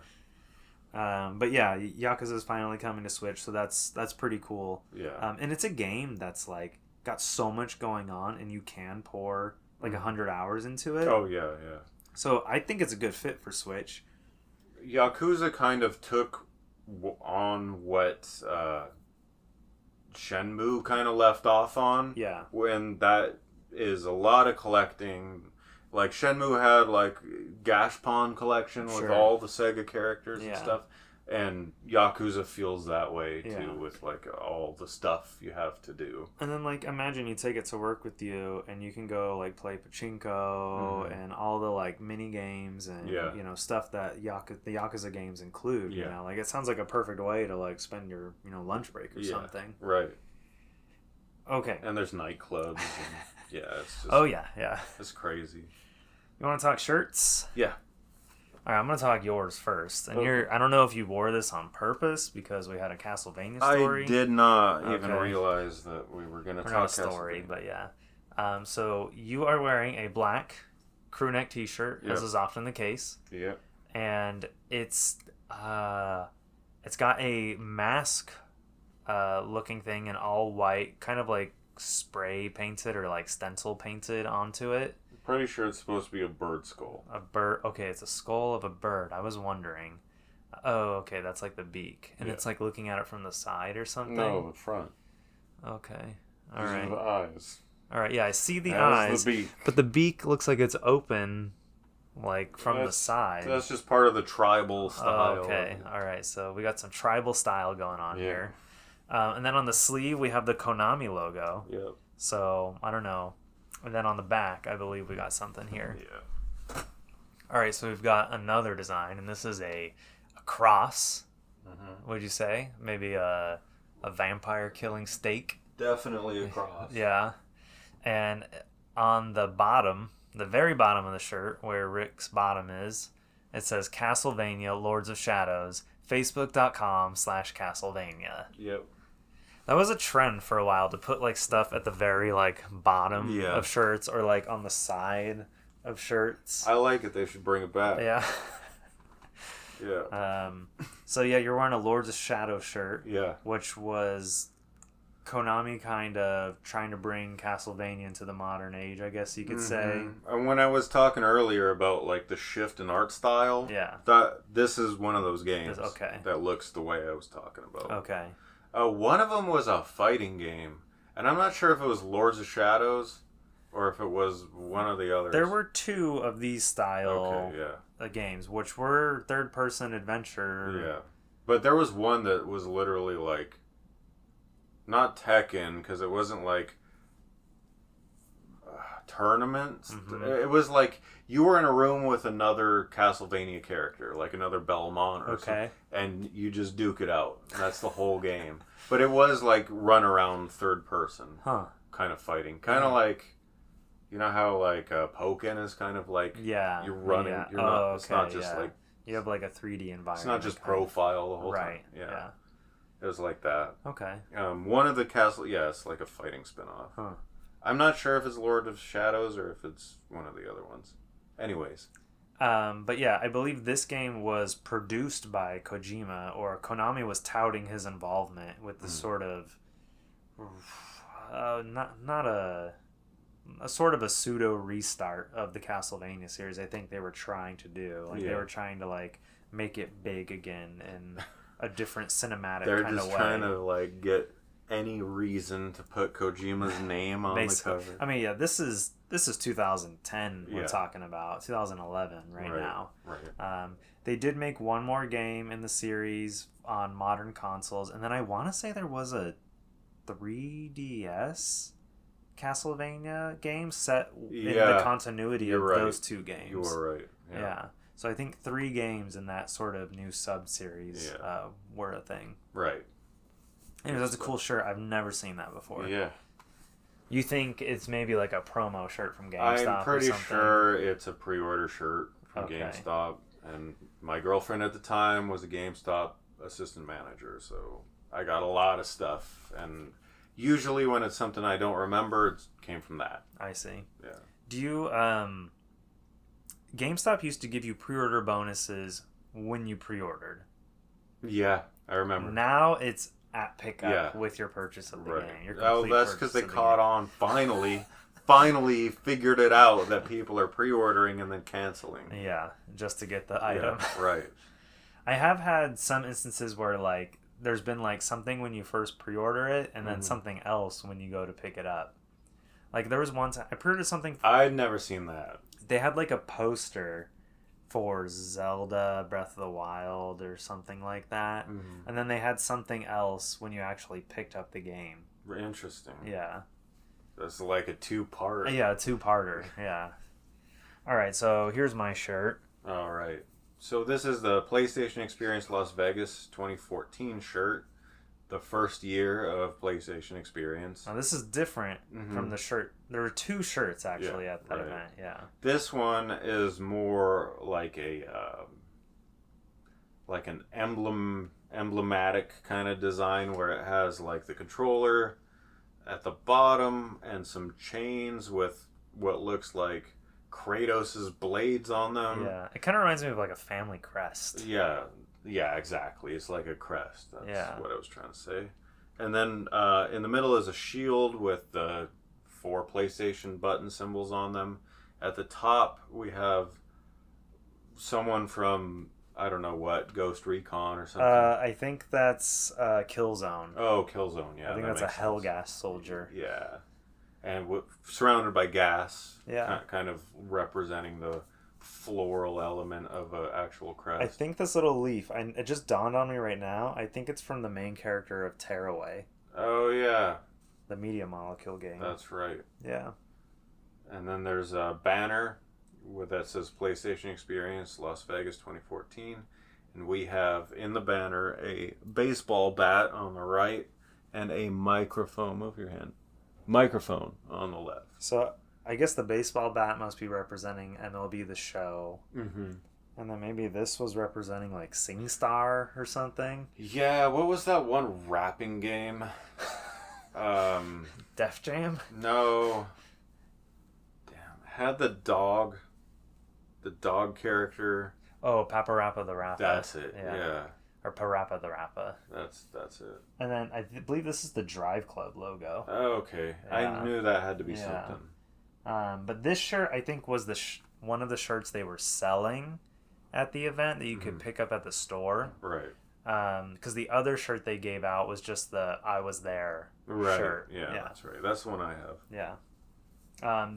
But yeah, Yakuza's finally coming to Switch, so that's pretty cool. Yeah. And it's a game that's like got so much going on, and you can pour like 100 hours into it. Oh, yeah. So I think it's a good fit for Switch. Yakuza kind of took on what Shenmue kind of left off on. Yeah. When that is a lot of collecting. Like, Shenmue had, like, Gashpon collection with all the Sega characters and stuff. And Yakuza feels that way, too, with, like, all the stuff you have to do. And then, like, imagine you take it to work with you, and you can go, like, play pachinko and all the, like, mini games and, you know, stuff that the Yakuza games include, you know? Like, it sounds like a perfect way to, like, spend your, you know, lunch break or something. Right. Okay. And there's nightclubs. And, it's just... Oh, yeah. It's crazy. You want to talk shirts? Yeah. All right, I'm going to talk yours first. And I don't know if you wore this on purpose because we had a Castlevania story. I did not even realize that we were going to talk not a story, but yeah. So you are wearing a black crew neck t-shirt, as is often the case. Yep. And it's got a mask looking thing in all white, kind of like spray painted or like stencil painted onto it. Pretty sure it's supposed to be a bird skull. A bird. Okay, it's a skull of a bird. I was wondering. Oh, okay, that's like the beak. And it's like looking at it from the side or something? No, the front. Okay. All right. These are the eyes. All right, yeah, I see the eyes. The beak. But the beak looks like it's open, like, from the side. That's just part of the tribal style. Okay, all right, so we got some tribal style going on here. And then on the sleeve, we have the Konami logo. Yep. So, I don't know. And then on the back, I believe we got something here. Yeah. All right, so we've got another design, and this is a cross. Would you say? Maybe a vampire killing stake? Definitely a cross. Yeah. And on the bottom, the very bottom of the shirt, where Rick's bottom is, it says Castlevania Lords of Shadows, Facebook.com/Castlevania. Yep. That was a trend for a while to put like stuff at the very like bottom of shirts or like on the side of shirts. I like it. They should bring it back. Yeah. Yeah. So yeah, you're wearing a Lords of Shadow shirt. Yeah. Which was Konami kind of trying to bring Castlevania into the modern age, I guess you could say. And when I was talking earlier about like the shift in art style, this is one of those games that looks the way I was talking about. Okay. One of them was a fighting game, and I'm not sure if it was Lords of Shadows or if it was one of the others. There were two of these style games, which were third-person adventure. Yeah, but there was one that was literally like, not Tekken, because it wasn't like tournaments. It was like you were in a room with another Castlevania character, like another Belmont or something, and you just duke it out. And that's the whole game. But it was like run around third person kind of fighting. Kind of like, you know how like Pokken is kind of like you're running. You're not. It's not just like you have like a 3D environment. It's not just profile the whole time. Yeah. It was like that. Okay. One of the it's like a fighting spin-off. I'm not sure if it's Lord of Shadows or if it's one of the other ones. Anyways. But yeah, I believe this game was produced by Kojima, or Konami was touting his involvement with the sort of not a sort of a pseudo restart of the Castlevania series. I think they were trying to do. Like they were trying to like make it big again in a different cinematic kind of way. They're just trying to like get any reason to put Kojima's name on the cover. I mean, yeah, this is 2010 we're talking about, 2011 right now. Right. They did make one more game in the series on modern consoles, and then I want to say there was a 3DS Castlevania game set in the continuity of those two games. You were right. Yeah. So I think 3 games in that sort of new sub-series were a thing. Right. Anyways, that's a cool shirt. I've never seen that before. Yeah. You think it's maybe like a promo shirt from GameStop? I'm pretty sure it's a pre-order shirt from GameStop. And my girlfriend at the time was a GameStop assistant manager, so I got a lot of stuff. And usually when it's something I don't remember, it came from that. I see. Yeah. Do you... GameStop used to give you pre-order bonuses when you pre-ordered. Yeah, I remember. Now it's at pickup with your purchase of the game. That's because they caught on finally figured it out that people are pre-ordering and then canceling. Yeah, just to get the item. Yeah, right. I have had some instances where like there's been like something when you first pre-order it, and then Mhm. something else when you go to pick it up. Like there was one time I pre-ordered something. I'd never seen that. They had like a poster for Zelda Breath of the Wild or something like that, and then they had something else when you actually picked up the game. Interesting. Yeah. That's like a two-part. Yeah, a two-parter. Yeah. All right, so here's my shirt. All right. So this is the PlayStation Experience Las Vegas 2014 shirt. The first year of PlayStation Experience. Now this is different from the shirt. There were two shirts actually at that event. Yeah. This one is more like a like an emblematic kind of design where it has like the controller at the bottom and some chains with what looks like Kratos's blades on them. Yeah. It kind of reminds me of like a family crest. Yeah. Yeah, exactly. It's like a crest. That's what I was trying to say. And then in the middle is a shield with the 4 PlayStation button symbols on them. At the top, we have someone from, I don't know what, Ghost Recon or something. I think that's Killzone. Oh, Killzone, yeah. I think that's a Hellgas soldier. Yeah. And surrounded by gas. Yeah. Kind of representing the floral element of an actual crest. I think this little leaf, it just dawned on me right now, I think it's from the main character of Tearaway. Oh, yeah. The Media Molecule game. That's right. Yeah. And then there's a banner that says PlayStation Experience Las Vegas 2014. And we have in the banner a baseball bat on the right and a microphone. Move your hand. Microphone on the left. So I guess the baseball bat must be representing MLB The Show. Mm-hmm. And then maybe this was representing like SingStar or something. Yeah, what was that one rapping game? Def Jam? No. Damn. Had the dog character. Oh, Paparappa the Rappa. That's it. Yeah. Or Parappa the Rappa. That's it. And then I believe this is the Drive Club logo. Oh, okay. Yeah. I knew that had to be something. But this shirt, I think, was one of the shirts they were selling at the event that you could pick up at the store. Right. Because the other shirt they gave out was just the I Was There shirt. Yeah, that's right. That's the one I have. Yeah.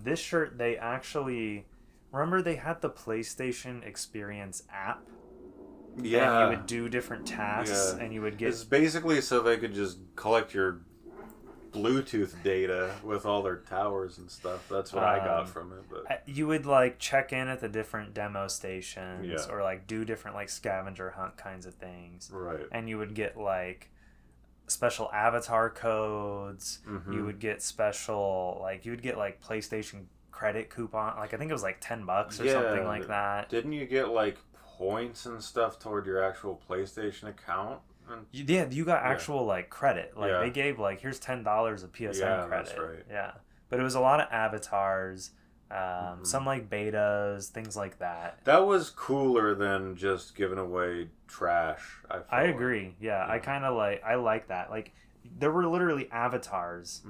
This shirt, they actually... Remember they had the PlayStation Experience app? Yeah. And you would do different tasks, and you would get... It's basically so they could just collect your Bluetooth data with all their towers and stuff. That's what I got from it. But you would like check in at the different demo stations, or like do different like scavenger hunt kinds of things. Right. And you would get like special avatar codes. You would get special you would get like PlayStation credit coupon. Like I think it was like $10 or something like that. Didn't you get like points and stuff toward your actual PlayStation account? Yeah, you got actual like credit. Like they gave like here's $10 of PSN credit. That's right. Yeah, but it was a lot of avatars, some like betas, things like that. That was cooler than just giving away trash. I agree. Yeah, I like that. Like there were literally avatars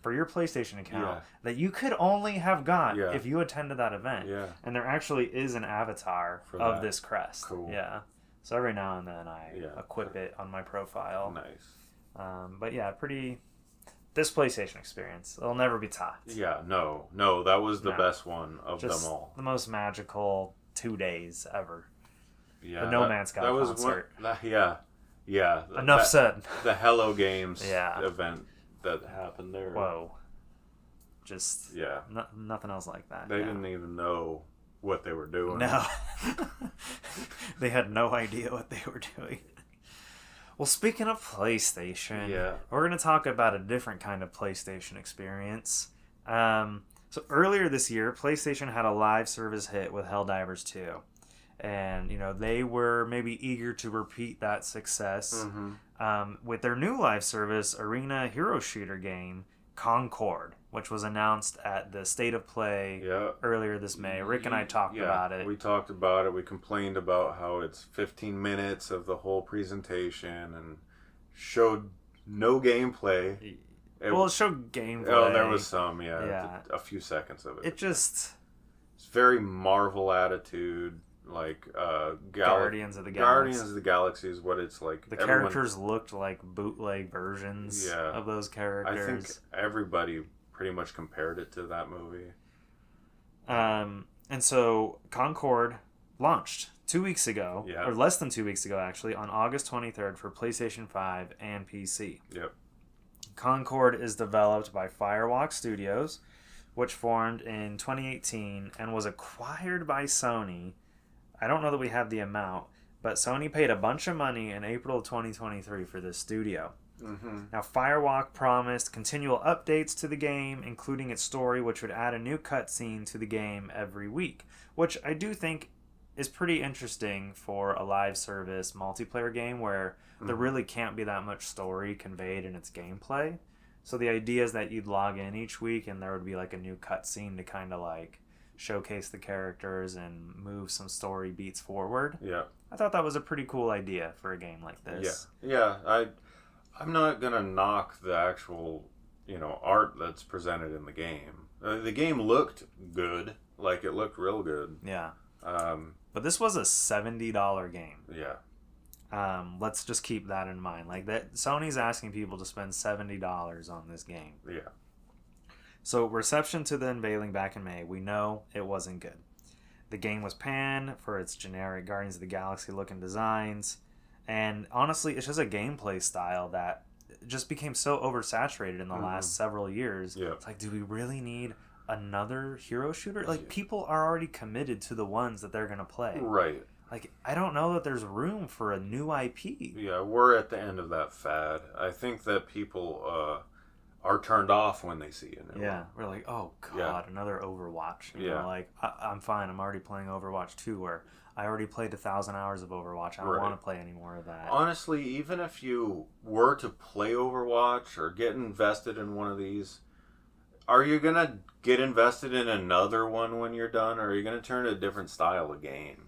for your PlayStation account that you could only have got if you attended that event. Yeah, and there actually is an avatar of this crest. Cool. Yeah. So every now and then I equip it on my profile. Nice. But yeah, this PlayStation Experience, it'll never be topped. Yeah, no, that was the best one of them all. The most magical 2 days ever. Yeah, the No Man's Sky concert. Yeah. Enough said. The Hello Games event that happened there. Whoa. Just nothing else like that. They didn't even know what they were doing. No. They had no idea what they were doing. Well, speaking of PlayStation, we're going to talk about a different kind of PlayStation experience. So earlier this year, PlayStation had a live service hit with Helldivers 2. And, they were maybe eager to repeat that success with their new live service arena hero shooter game, Concord, which was announced at the State of Play earlier this May. Rick and I talked about it. We talked about it. We complained about how it's 15 minutes of the whole presentation and showed no gameplay. It showed gameplay. Oh, there was some, a few seconds of it. It's very Marvel attitude. like Guardians of the Galaxy. Guardians of the Galaxy is what it's like. The characters looked like bootleg versions of those characters. I think everybody pretty much compared it to that movie. And so Concord launched 2 weeks ago, or less than 2 weeks ago actually, on August 23rd for PlayStation 5 and PC. Yep. Concord is developed by Firewalk Studios, which formed in 2018 and was acquired by Sony. I don't know that we have the amount, but Sony paid a bunch of money in April of 2023 for this studio. Mm-hmm. Now, Firewalk promised continual updates to the game, including its story, which would add a new cutscene to the game every week, which I do think is pretty interesting for a live service multiplayer game where there really can't be that much story conveyed in its gameplay. So the idea is that you'd log in each week and there would be like a new cutscene to kind of like showcase the characters and move some story beats forward. Yeah. I thought that was a pretty cool idea for a game like this. Yeah. I'm not gonna knock the actual, art that's presented in the game. The game looked good. Like, it looked real good. Yeah. But this was a $70 game. Yeah. Let's just keep that in mind. Like, that Sony's asking people to spend $70 on this game. Yeah. So, reception to the unveiling back in May, we know it wasn't good. The game was panned for its generic Guardians of the Galaxy looking designs. And honestly, it's just a gameplay style that just became so oversaturated in the last several years. Yeah. It's like, do we really need another hero shooter? Like, people are already committed to the ones that they're going to play. Right. Like, I don't know that there's room for a new IP. Yeah, we're at the end of that fad. I think that people are turned off when they see a new one. We're like, oh, God, another Overwatch. You know, like, I'm fine. I'm already playing Overwatch 2, where I already played 1,000 hours of Overwatch. I don't want to play any more of that. Honestly, even if you were to play Overwatch or get invested in one of these, are you going to get invested in another one when you're done, or are you going to turn to a different style of game?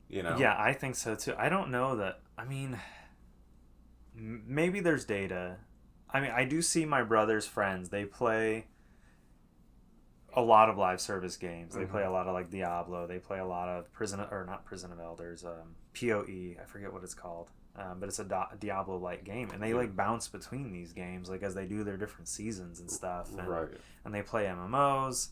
Yeah, I think so too. I don't know that. I mean, maybe there's data. I mean, I do see my brother's friends. They play a lot of live service games. They play a lot of like Diablo. They play a lot of not Prison of Elders, PoE. I forget what it's called. But it's a Diablo-like game, and they like bounce between these games like as they do their different seasons and stuff. And, and they play MMOs.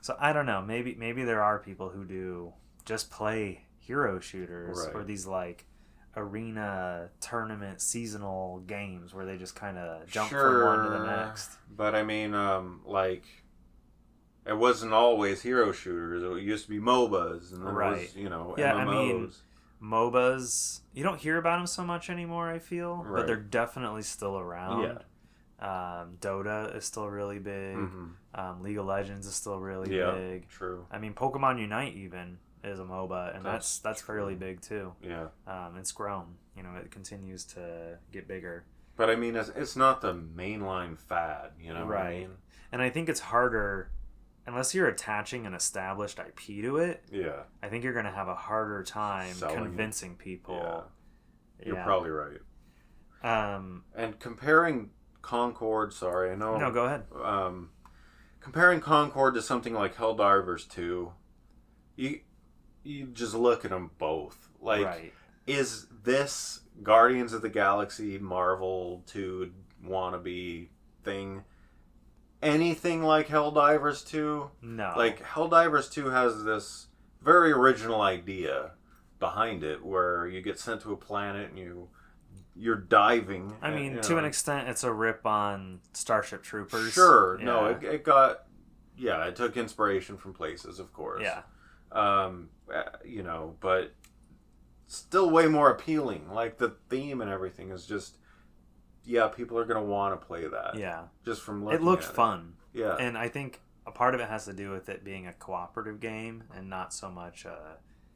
So I don't know. Maybe there are people who do just play hero shooters or these like arena tournament seasonal games where they just kind of jump from one to the next. But I mean, like, it wasn't always hero shooters. It used to be MOBAs, and then it was, MMOs. I mean, MOBAs, you don't hear about them so much anymore, I feel, but they're definitely still around. Dota is still really big. League of Legends is still really big. True. I mean, Pokemon Unite even is a MOBA, and that's fairly big too. Yeah. It's grown. It continues to get bigger. But I mean, it's not the mainline fad, Right. What I mean? And I think it's harder, unless you're attaching an established IP to it. Yeah. I think you're going to have a harder time convincing people. Yeah. You're probably right. And comparing Concord, I know. No, go ahead. Comparing Concord to something like Helldivers 2, you just look at them both. Like, is this Guardians of the Galaxy Marvel 2 wannabe thing anything like Helldivers 2? No. Like, Helldivers 2 has this very original idea behind it where you get sent to a planet and you're diving. I mean, to an extent, it's a rip on Starship Troopers. Sure. Yeah. No, it got... Yeah, it took inspiration from places, of course. Yeah. But still way more appealing. Like, the theme and everything is just... Yeah, people are going to want to play that. Yeah. Just from looking at it. It looked fun. Yeah. And I think a part of it has to do with it being a cooperative game and not so much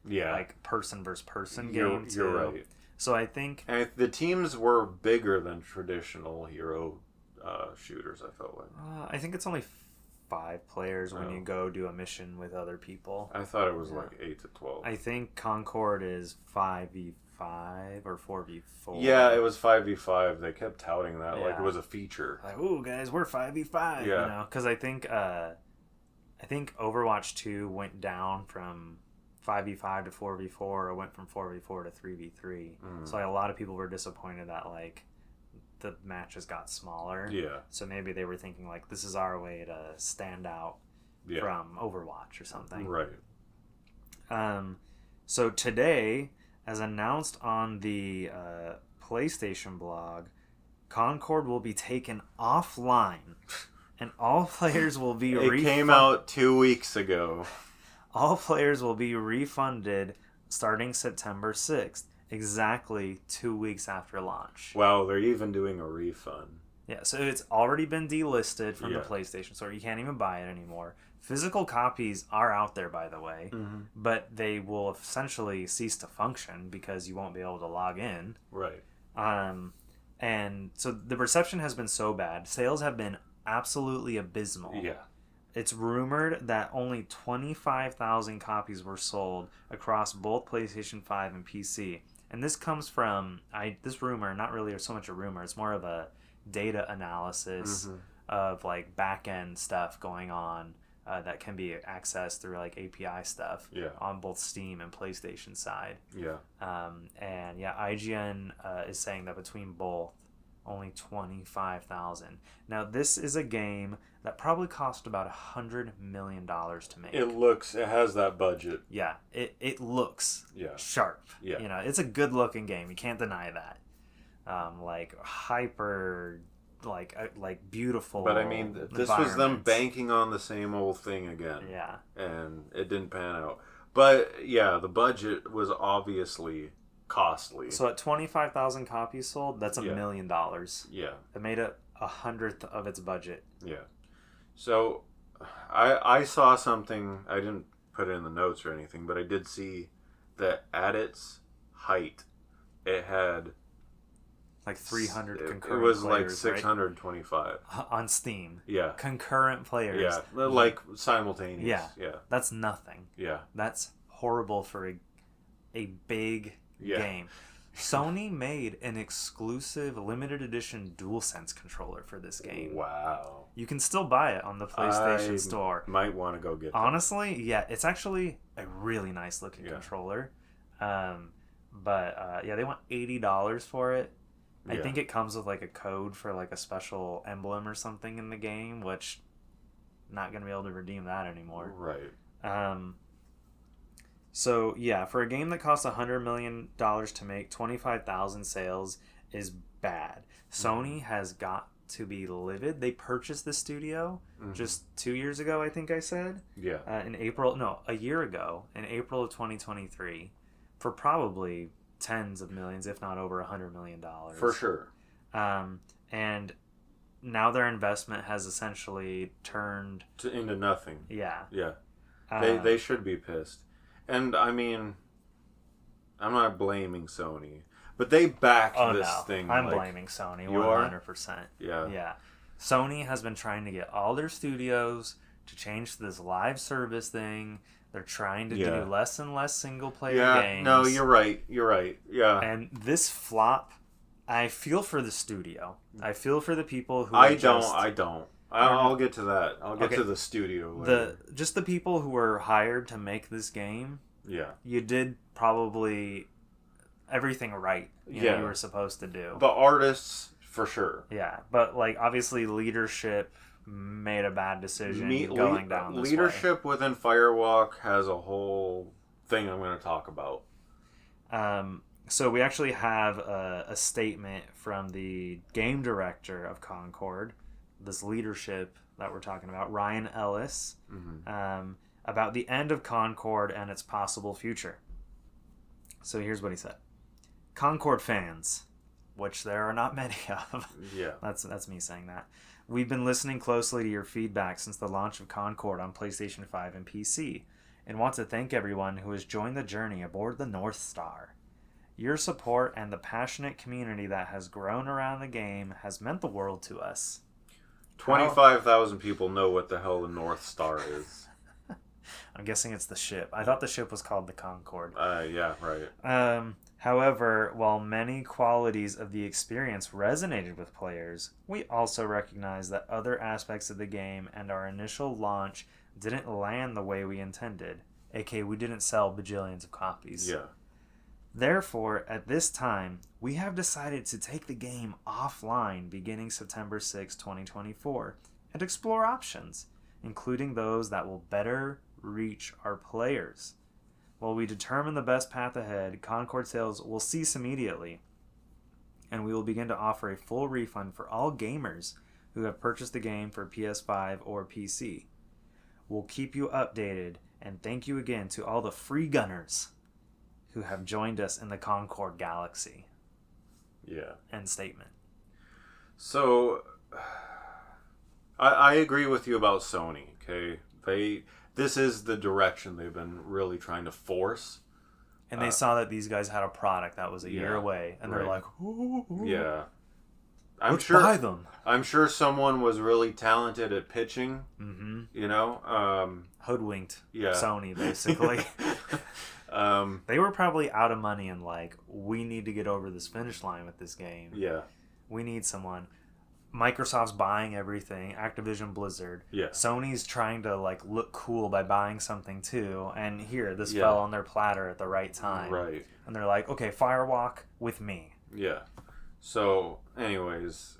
like person versus person game too. You're right. So I think... And the teams were bigger than traditional hero shooters, I felt like. I think it's only 5 players when you go do a mission with other people. I thought it was like 8 to 12. I think Concord is 5v5 or 4v4. Yeah, it was 5v5. They kept touting that like it was a feature. Like, ooh, guys, we're 5v5. Yeah. Because I think Overwatch 2 went down from 5v5 to 4v4 or went from 4v4 to 3v3. So like, a lot of people were disappointed that like the matches got smaller. Yeah. So maybe they were thinking like, this is our way to stand out from Overwatch or something. Right. So today, as announced on the PlayStation blog, Concord will be taken offline, and all players will be It came out 2 weeks ago. All players will be refunded starting September 6th, exactly 2 weeks after launch. Wow, they're even doing a refund. Yeah, so it's already been delisted from the PlayStation Store. You can't even buy it anymore. Physical copies are out there, by the way, but they will essentially cease to function because you won't be able to log in. Right. And so the reception has been so bad. Sales have been absolutely abysmal. Yeah. It's rumored that only 25,000 copies were sold across both PlayStation 5 and PC. And this comes from this rumor, not really so much a rumor, it's more of a data analysis of like back-end stuff going on that can be accessed through like API stuff on both Steam and PlayStation side. Yeah. And yeah, IGN is saying that between both, only 25,000. Now, this is a game that probably cost about $100 million to make. It has that budget. Yeah, it looks sharp. Yeah. You know, it's a good looking game. You can't deny that. Like hyper, like beautiful. But I mean, this was them banking on the same old thing again. Yeah. And it didn't pan out. But yeah, the budget was obviously costly. So at 25,000 copies sold, that's $1 million. Yeah. It made it 1/100th of its budget. Yeah. So I saw something, I didn't put it in the notes or anything, but I did see that at its height, it had like 300 concurrent players. It was like 625. Right? On Steam. Yeah. Concurrent players. Yeah. Like simultaneous. Yeah. Yeah. That's nothing. Yeah. That's horrible for a big game. Sony made an exclusive limited edition DualSense controller for this game. Wow. You can still buy it on the PlayStation Store. Might want to go get that. Honestly, yeah, it's actually a really nice looking controller. But they want $80 for it. I think it comes with like a code for like a special emblem or something in the game, which I'm not going to be able to redeem that anymore. Right. So yeah, for a game that costs $100 million to make, 25,000 sales is bad. Sony has got to be livid. They purchased the studio just 2 years ago, I think I said. Yeah. A year ago, in April of 2023, for probably tens of millions, if not over $100 million. For sure. And now their investment has essentially turned into nothing. Yeah. Yeah. They should be pissed. And I mean, I'm not blaming Sony, but they backed this thing. I'm blaming Sony 100%. Yeah. Yeah. Sony has been trying to get all their studios to change to this live service thing. They're trying to do less and less single player games. No, you're right. Yeah. And this flop, I feel for the studio. I feel for the people who I don't. I'll get to that. I'll get to the studio later. Just the people who were hired to make this game. Yeah. You did probably everything right. You know, you were supposed to do. The artists, for sure. Yeah, but like obviously leadership made a bad decision going down this leadership way. Within Firewalk has a whole thing I'm going to talk about. So we actually have a statement from the game director of Concord, this leadership that we're talking about, Ryan Ellis, about the end of Concord and its possible future. So here's what he said. Concord fans, which there are not many of. Yeah. That's me saying that. We've been listening closely to your feedback since the launch of Concord on PlayStation 5 and PC, and want to thank everyone who has joined the journey aboard the North Star. Your support and the passionate community that has grown around the game has meant the world to us. 25,000 people know what the hell the North Star is. I'm guessing it's the ship. I thought the ship was called the Concord. Yeah, right. However, while many qualities of the experience resonated with players, we also recognize that other aspects of the game and our initial launch didn't land the way we intended. aka we didn't sell bajillions of copies. Yeah. Therefore, at this time, we have decided to take the game offline beginning September 6, 2024, and explore options, including those that will better reach our players. While we determine the best path ahead, Concord sales will cease immediately, and we will begin to offer a full refund for all gamers who have purchased the game for PS5 or PC. We'll keep you updated, and thank you again to all the free gunners who have joined us in the Concord galaxy. Yeah. End statement. So, I agree with you about Sony, okay? This is the direction they've been really trying to force. And they saw that these guys had a product that was a year away, and they're like, ooh, yeah. Let's buy them. I'm sure someone was really talented at pitching, you know? Hoodwinked yeah. Sony, basically. They were probably out of money and like, we need to get over this finish line with this game. Yeah. We need someone. Microsoft's buying everything, Activision Blizzard. Yeah. Sony's trying to like look cool by buying something too, and here this fell on their platter at the right time. Right. And they're like, okay, Firewalk with me. Yeah. So, anyways,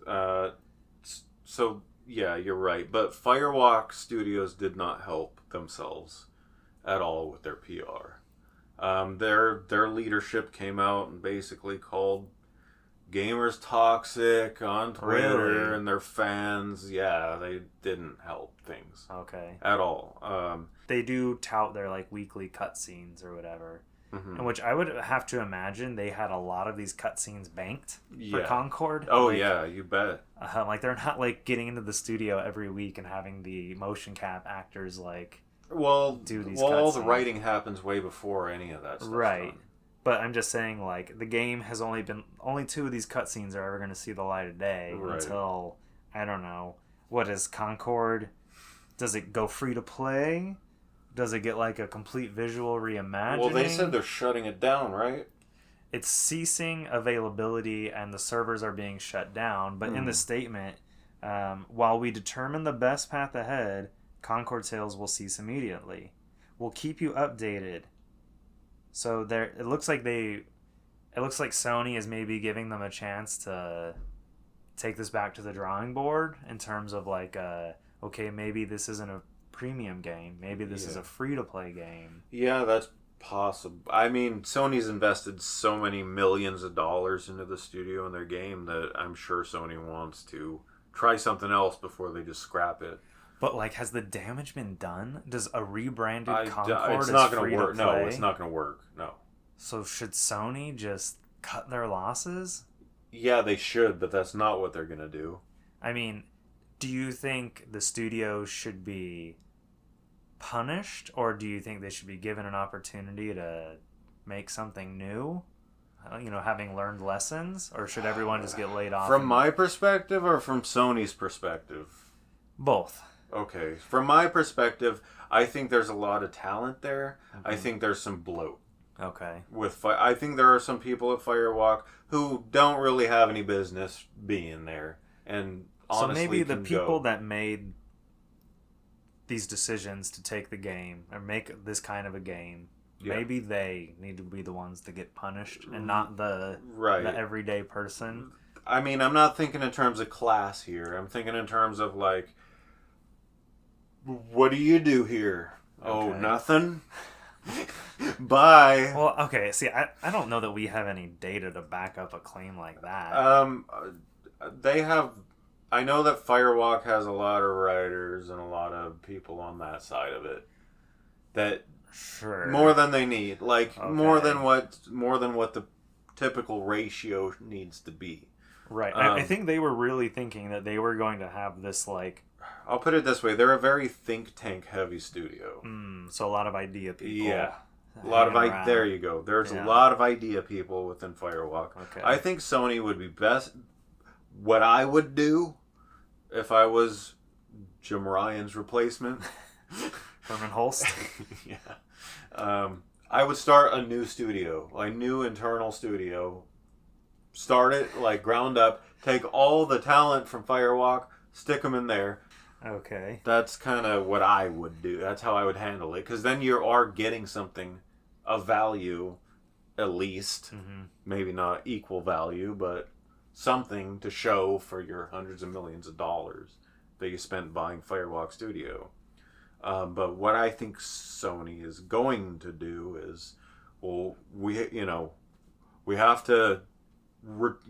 so yeah, you're right. But Firewalk Studios did not help themselves at all with their PR. Their leadership came out and basically called gamers toxic on Twitter, and their fans. Yeah, they didn't help things. Okay. At all. They do tout their like weekly cutscenes or whatever. Mm-hmm. In which I would have to imagine they had a lot of these cutscenes banked for Concord. Oh like, yeah, you bet. Like they're not like getting into the studio every week and having the motion cap actors like do these cutscenes. All the writing happens way before any of that stuff. Right. But I'm just saying, like, the game has only 2 of these cutscenes are ever going to see the light of day until, I don't know, what is Concord? Does it go free to play? Does it get, like, a complete visual reimagining? Well, they said they're shutting it down, right? It's ceasing availability and the servers are being shut down. But in the statement, while we determine the best path ahead, Concord sales will cease immediately. We'll keep you updated. So it looks like Sony is maybe giving them a chance to take this back to the drawing board in terms of like, okay, maybe this isn't a premium game. Maybe this is a free-to-play game. Yeah, that's possible. I mean, Sony's invested so many millions of dollars into the studio and their game that I'm sure Sony wants to try something else before they just scrap it. But like, has the damage been done? Does a rebranded Concord it's not going to work? No, it's not going to work. No. So should Sony just cut their losses? Yeah, they should, but that's not what they're going to do. I mean, do you think the studio should be punished, or do you think they should be given an opportunity to make something new? You know, having learned lessons, or should everyone just get laid off? From my perspective, or from Sony's perspective? Both. Okay. From my perspective, I think there's a lot of talent there. Mm-hmm. I think there's some bloat. Okay. I think there are some people at Firewalk who don't really have any business being there, and honestly, so maybe the people that made these decisions to take the game or make this kind of a game, maybe they need to be the ones to get punished and not the everyday person. I mean, I'm not thinking in terms of class here. I'm thinking in terms of like, what do you do here? Okay. Oh, nothing? Bye. Well, okay, see, I don't know that we have any data to back up a claim like that. They have... I know that Firewalk has a lot of writers and a lot of people on that side of it. That... Sure. More than they need. Like, more than what the typical ratio needs to be. Right. I think they were really thinking that they were going to have this, like... I'll put it this way. They're a very think tank heavy studio. So a lot of idea people. Yeah. A lot of there you go. There's a lot of idea people within Firewalk. Okay. I think Sony would be best. What I would do if I was Jim Ryan's replacement. Herman Holst. Yeah. I would start a new studio, a new internal studio. Start it like ground up. Take all the talent from Firewalk, stick them in there. Okay. That's kind of what I would do. That's how I would handle it. Because then you are getting something of value, at least. Mm-hmm. Maybe not equal value, but something to show for your hundreds of millions of dollars that you spent buying Firewalk Studio. But what I think Sony is going to do is, well, we have to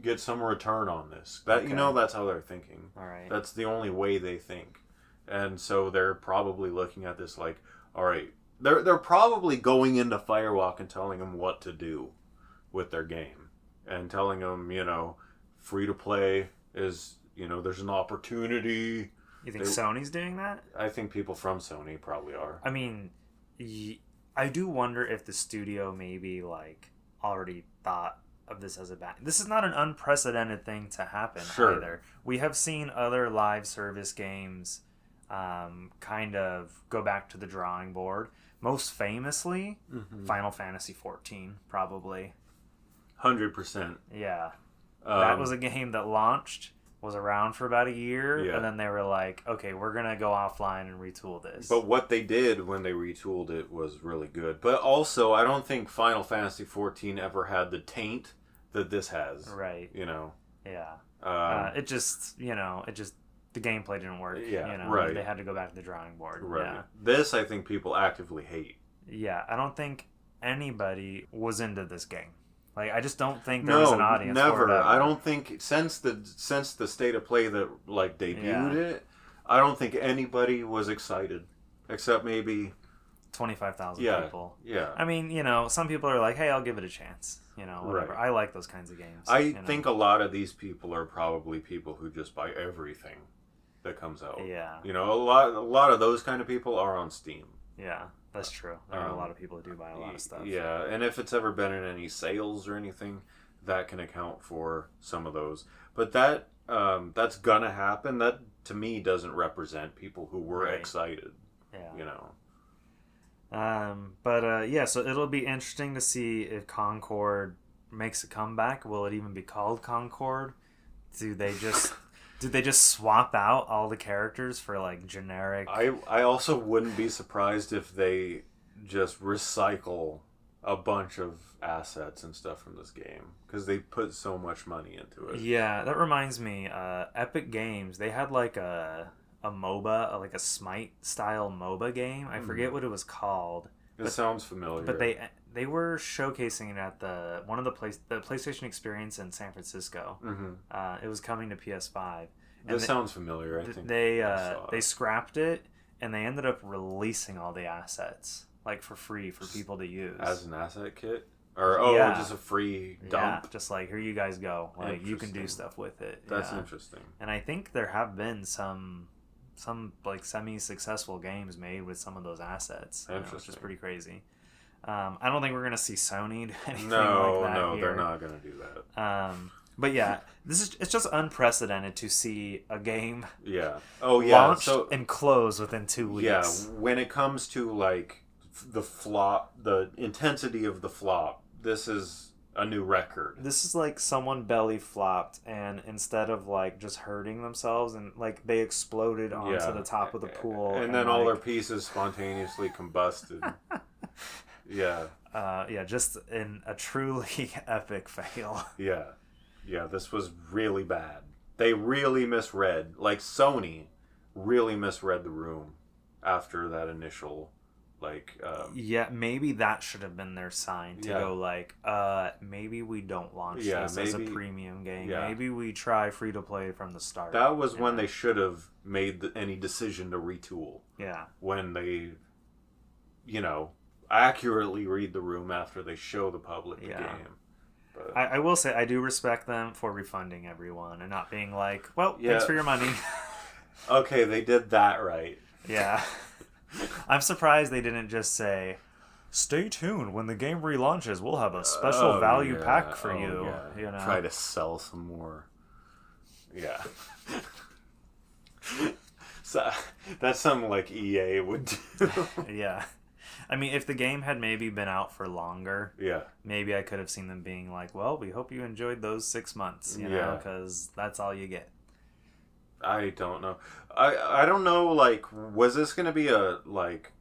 get some return on this. That Okay. that's how they're thinking. All right. That's the only way they think, and so they're probably looking at this like, all right, they're probably going into Firewalk and telling them what to do with their game, and telling them, free to play is, there's an opportunity. You think Sony's doing that? I think people from Sony probably are. I mean, I do wonder if the studio maybe like already thought of this as a bad. This is not an unprecedented thing to happen either. We have seen other live service games kind of go back to the drawing board. Most famously, Final Fantasy XIV, probably. 100%. Yeah. That was a game that launched, was around for about a year, and then they were like, okay, we're going to go offline and retool this. But what they did when they retooled it was really good. But also, I don't think Final Fantasy XIV ever had the taint that this has. Right. Yeah. It just, the gameplay didn't work. Yeah, right. They had to go back to the drawing board. Right. Yeah. This, I think people actively hate. Yeah, I don't think anybody was into this game. Like, I just don't think there was an audience never. for it. I don't think since the State of Play that like debuted it, I don't think anybody was excited, except maybe 25,000 people. Yeah. I mean, some people are like, hey, I'll give it a chance. Whatever. Right. I like those kinds of games. I think a lot of these people are probably people who just buy everything that comes out. Yeah. A lot of those kind of people are on Steam. Yeah. That's true. There are a lot of people who do buy a lot of stuff. Yeah, and if it's ever been in any sales or anything, that can account for some of those. But that's gonna happen. That to me doesn't represent people who were excited. Yeah. So it'll be interesting to see if Concord makes a comeback. Will it even be called Concord? Do they just swap out all the characters for like generic? I also wouldn't be surprised if they just recycle a bunch of assets and stuff from this game because they put so much money into it. Yeah, that reminds me. Epic Games, they had like a MOBA, like a Smite style MOBA game. I forget what it was called. It sounds familiar. But they were showcasing it at the PlayStation Experience in San Francisco. Mm-hmm. It was coming to PS5. This sounds familiar. I think they scrapped it and they ended up releasing all the assets like for free for people to use as an asset kit, or just a free dump. Yeah, just like here you guys go. Like you can do stuff with it. That's interesting. And I think there have been some like semi-successful games made with some of those assets. Which is pretty crazy. I don't think we're gonna see Sony do anything like that. No, they're not gonna do that. But yeah, it's just unprecedented to see a game launched and close within 2 weeks. Yeah, when it comes to like the flop, the intensity of the flop, this is a new record. This is like someone belly flopped, and instead of like just hurting themselves, and like they exploded onto the top of the pool, and then all their pieces spontaneously combusted. Just in a truly epic fail. Yeah, this was really bad. They really misread, like Sony really misread the room after that initial maybe that should have been their sign to go like, maybe we don't launch this as a premium game. Yeah. Maybe we try free to play from the start. That was when they should have made any decision to retool. Yeah. When they, accurately read the room after they show the public the game. But I will say I do respect them for refunding everyone and not being like, well, thanks for your money. Okay, they did that right. Yeah. I'm surprised they didn't just say, stay tuned. When the game relaunches, we'll have a special value pack for you. Yeah. Try to sell some more. Yeah. So that's something like EA would do. Yeah. I mean, if the game had maybe been out for longer, maybe I could have seen them being like, well, we hope you enjoyed those 6 months, because that's all you get. I don't know. I don't know. Like, was this going to be a like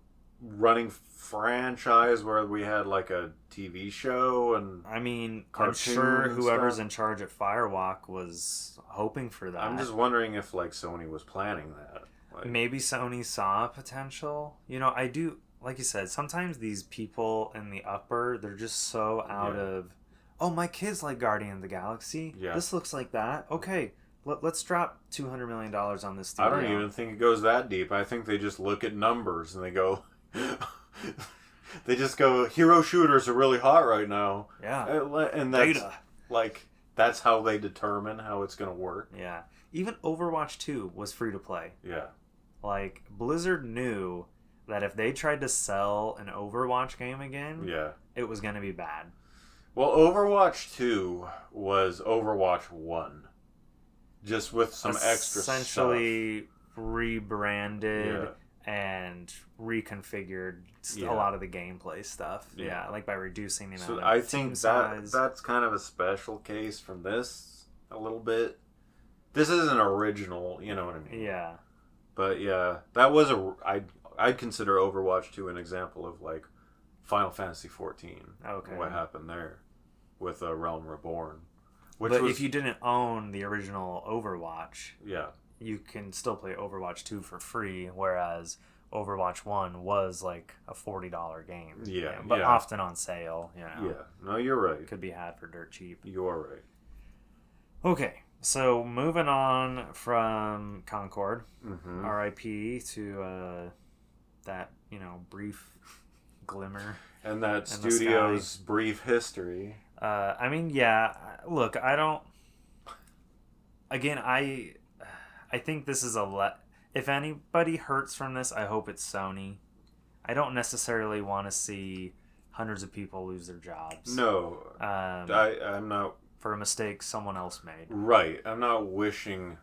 running franchise where we had like a TV show and I mean, I'm cartoon sure and whoever's stuff? in charge at Firewalk was hoping for that. I'm just wondering if like Sony was planning that. Like, Maybe Sony saw potential. You know, I do, like you said, sometimes these people in the upper, they're just so out Yeah. of, oh, my kids like Guardian of the Galaxy. Yeah. This looks like that. Okay, let's drop $200 million on this I studio. don't even think it goes that deep. I think they just look at numbers and they go, they just go, hero shooters are really hot right now. Yeah. And that's Data. like, that's how they determine how it's going to work. Yeah. Even Overwatch 2 was free to play. Yeah. Like, Blizzard knew that if they tried to sell an Overwatch game again, Yeah. it was going to be bad. Well, Overwatch 2 was Overwatch 1. Just with some extra stuff. Essentially rebranded and reconfigured a lot of the gameplay stuff. Yeah, like by reducing the amount So of I team think size. that's kind of a special case from this a little bit. This isn't original, you know what I mean? Yeah. But yeah, that was I'd consider Overwatch 2 an example of like Final Fantasy 14. Okay. What happened there with Realm Reborn. But if you didn't own the original Overwatch, yeah, you can still play Overwatch 2 for free, whereas Overwatch 1 was like a $40 game. Yeah. But often on sale, you know. Yeah. No, you're right. Could be had for dirt cheap. You're right. Okay. So moving on from Concord, Mm-hmm. R.I.P. to that, you know, brief glimmer. And that in the studio's brief history. I mean, yeah. Look, I don't. Again, I think this is if anybody hurts from this, I hope it's Sony. I don't necessarily want to see hundreds of people lose their jobs. No, I'm not. For a mistake someone else made. Right. I'm not wishing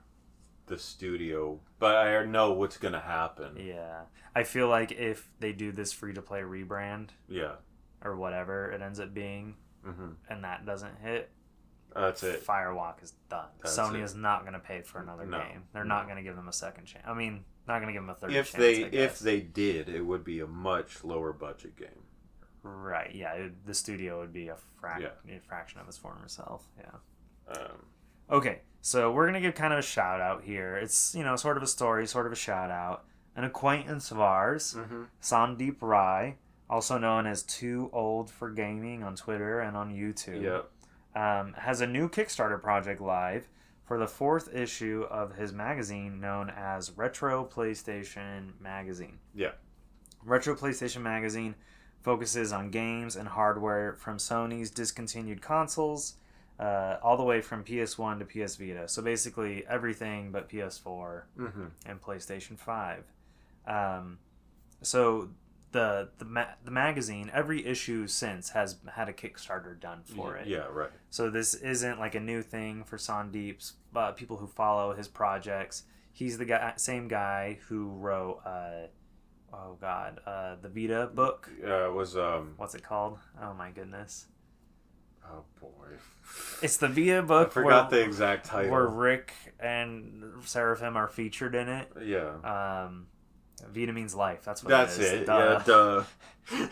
the studio, but I know what's going to happen. Yeah. I feel like if they do this free-to-play rebrand, Yeah. or whatever it ends up being, and that doesn't hit, that's it. Firewalk is done. That's Sony it. is not going to pay for another game. They're not going to give them a second chance. I mean, not going to give them a third chance. If they did, it would be a much lower budget game. Right, yeah. The studio would be a fraction of its former self, yeah. Okay, so we're going to give kind of a shout out here. It's, you know, sort of a story, sort of a shout out. An acquaintance of ours, Sandeep Rai, also known as Too Old for Gaming on Twitter and on YouTube, has a new Kickstarter project live for the 4th issue of his magazine known as Retro PlayStation Magazine. Yeah. Retro PlayStation Magazine focuses on games and hardware from Sony's discontinued consoles, all the way from PS1 to PS Vita. So basically everything but PS4 and PlayStation 5. So the magazine, every issue since has had a Kickstarter done for it. Yeah, right. So this isn't like a new thing for Sandeep's people who follow his projects. He's the same guy who wrote the Vita book. It was What's it called? Oh my goodness. Oh boy. It's the Vita book. I forgot the exact title. Where Rick and Seraphim are featured in it. Yeah. Vita means life. That's what That's it is. it. Duh. Yeah, duh.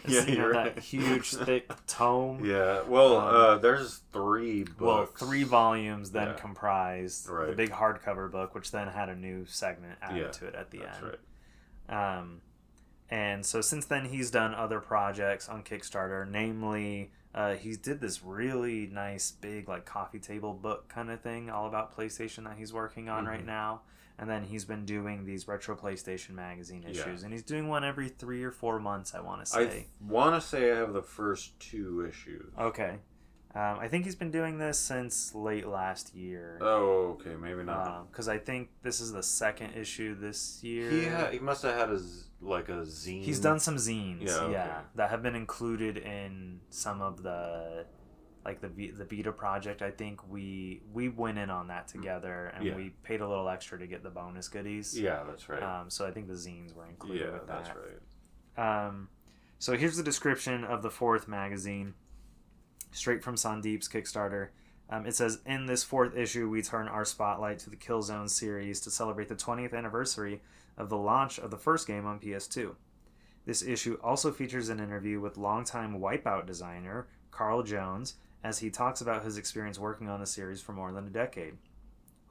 Yeah, you're that right. huge, thick tome. Yeah. Well, there's 3 books. Well, 3 volumes then comprised the Right. big hardcover book, which then had a new segment added to it at the That's end. right. And so since then, he's done other projects on Kickstarter. Namely, he did this really nice, big, like coffee table book kind of thing, all about PlayStation that he's working on right now. And then he's been doing these Retro PlayStation Magazine issues, and he's doing one every 3 or 4 months. I want to say. I want to say I have the first 2 issues. Okay. I think he's been doing this since late last year. Oh, okay, maybe not. Because I think this is the 2nd issue this year. He must have had a zine. He's done some zines, okay. that have been included in some of the, like the Vita project. I think we went in on that together, and we paid a little extra to get the bonus goodies. Yeah, that's right. So I think the zines were included with that. Yeah, that's right. So here's the description of the 4th magazine. Straight from Sandeep's Kickstarter. It says, in this 4th issue, we turn our spotlight to the Killzone series to celebrate the 20th anniversary of the launch of the first game on PS2. This issue also features an interview with longtime Wipeout designer Carl Jones, as he talks about his experience working on the series for more than a decade.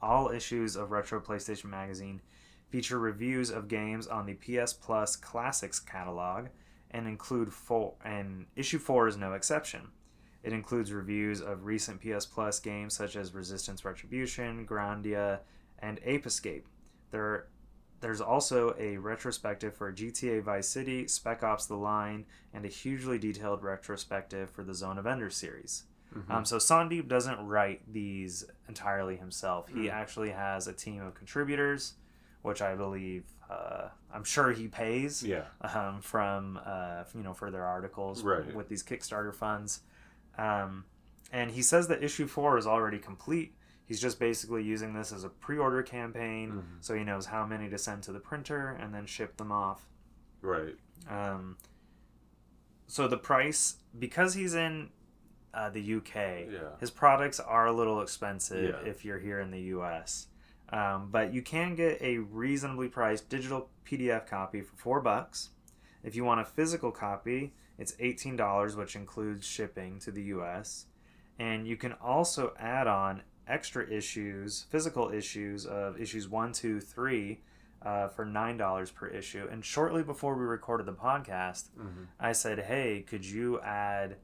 All issues of Retro PlayStation Magazine feature reviews of games on the PS Plus Classics catalog, and issue 4 is no exception. It includes reviews of recent PS Plus games such as Resistance Retribution, Grandia, and Ape Escape. There's also a retrospective for GTA Vice City, Spec Ops: The Line, and a hugely detailed retrospective for the Zone of Ender series. Mm-hmm. So Sandeep doesn't write these entirely himself. He actually has a team of contributors, which I believe, I'm sure he pays for their articles with these Kickstarter funds. And he says that issue 4 is already complete. He's just basically using this as a pre-order campaign, so he knows how many to send to the printer and then ship them off. Right. So the price, because he's in the UK, his products are a little expensive if you're here in the US. But you can get a reasonably priced digital PDF copy for $4. If you want a physical copy, it's $18, which includes shipping to the US. And you can also add on extra issues, physical issues of issues 1, 2, 3 for $9 per issue. And shortly before we recorded the podcast, I said, hey, could you add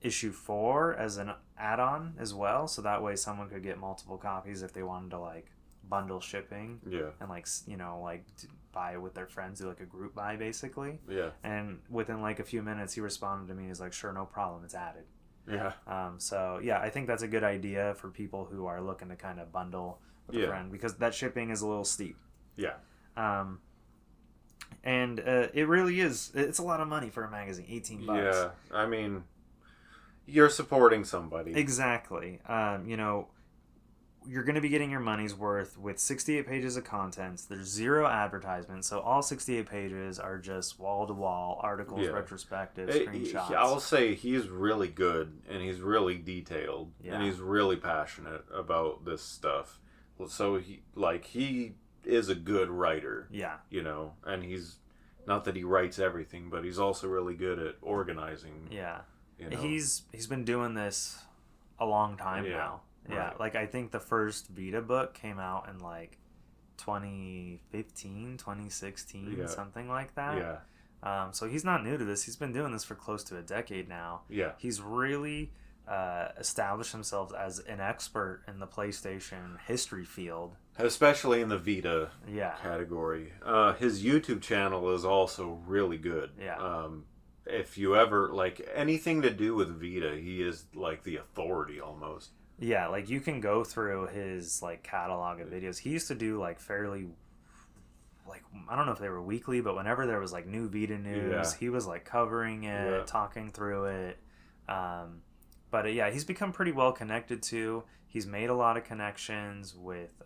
issue 4 as an add-on as well? So that way someone could get multiple copies if they wanted to, like, bundle shipping. And, like, buy it with their friends, do like a group buy basically. And within like a few minutes he responded to me. He's like, sure, no problem, it's added. So I think that's a good idea for people who are looking to kind of bundle with a friend, because that shipping is a little steep. And it really is, it's a lot of money for a magazine. $18. I mean, you're supporting somebody. Exactly. You're going to be getting your money's worth with 68 pages of contents. There's 0 advertisements, so all 68 pages are just wall-to-wall articles, retrospectives, screenshots. I'll say he's really good, and he's really detailed, and he's really passionate about this stuff. So he is a good writer. And he's, not that he writes everything, but he's also really good at organizing. He's been doing this a long time now. Like I think the first Vita book came out in like 2015, 2016, something like that. So he's not new to this. He's been doing this for close to a decade now. He's really established himself as an expert in the PlayStation history field. Especially in the Vita category. His YouTube channel is also really good. If you ever, like, anything to do with Vita, he is like the authority almost. Like you can go through his like catalog of videos. He used to do like fairly, like, I don't know if they were weekly, but whenever there was like new Vita news, he was like covering it, talking through it. But he's become pretty well connected too. He's made a lot of connections with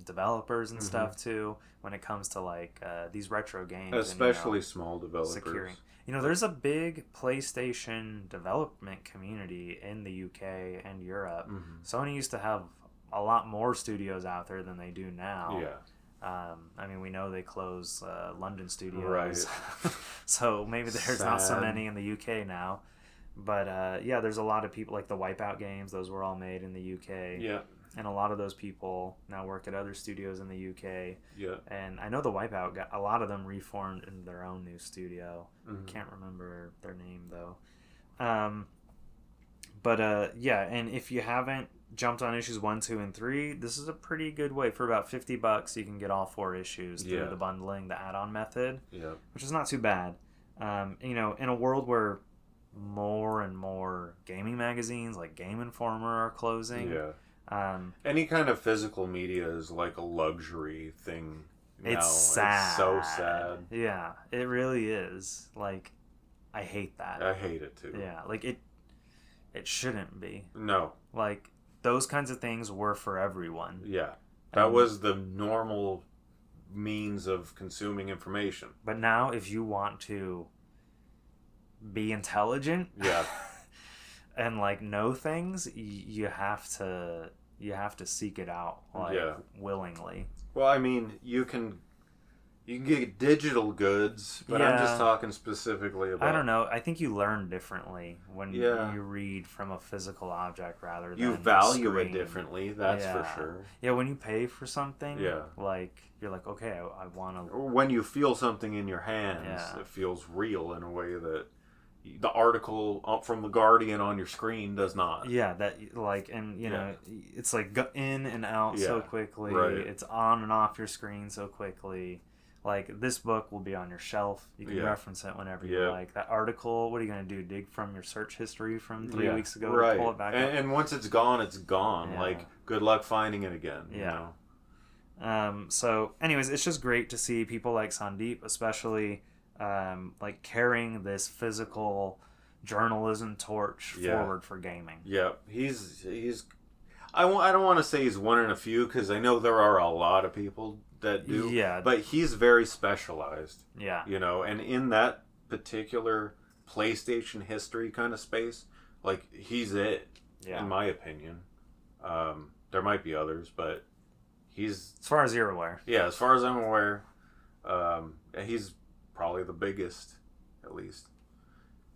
developers and stuff too when it comes to like these retro games, especially small developers. Securing. There's a big PlayStation development community in the UK and Europe. Sony used to have a lot more studios out there than they do now. I mean, we know they closed London studios. So maybe there's not so many in the UK now. But there's a lot of people, like the Wipeout games, those were all made in the UK. And a lot of those people now work at other studios in the UK. And I know the Wipeout, a lot of them reformed in their own new studio. Can't remember their name, though. And if you haven't jumped on issues 1, 2, and 3, this is a pretty good way. For about $50, you can get all 4 issues through the bundling, the add-on method, which is not too bad. In a world where more and more gaming magazines like Game Informer are closing. Any kind of physical media is like a luxury thing now. It's sad. It's so sad. Yeah, it really is. Like, I hate that. I hate it too. Yeah, like it shouldn't be. No. Like, those kinds of things were for everyone. That was the normal means of consuming information. But now, if you want to be intelligent, and like know things, you have to seek it out like willingly. Well, I mean, you can get digital goods, but I'm just talking specifically about... I don't know. I think you learn differently when you read from a physical object rather than you value it differently, that's for sure. Yeah, when you pay for something, like you're like, okay, I want to... When you feel something in your hands, it feels real in a way that the article from The Guardian on your screen does not. Yeah, that like, and you know, it's like in and out so quickly. Right. It's on and off your screen so quickly. Like, this book will be on your shelf. You can reference it whenever you like. That article, what are you going to do? Dig from your search history from 3 weeks ago to pull it back up? And once it's gone, it's gone. Yeah. Like, good luck finding it again. You know? So, anyways, it's just great to see people like Sandeep, especially, like, carrying this physical journalism torch forward for gaming. Yeah, he's I don't want to say he's one in a few, because I know there are a lot of people that do. Yeah. But he's very specialized. Yeah. You know, and in that particular PlayStation history kind of space, like, he's it, in my opinion. There might be others, but he's... As far as you're aware. Yeah, as far as I'm aware, he's probably the biggest, at least.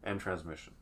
And Transmission.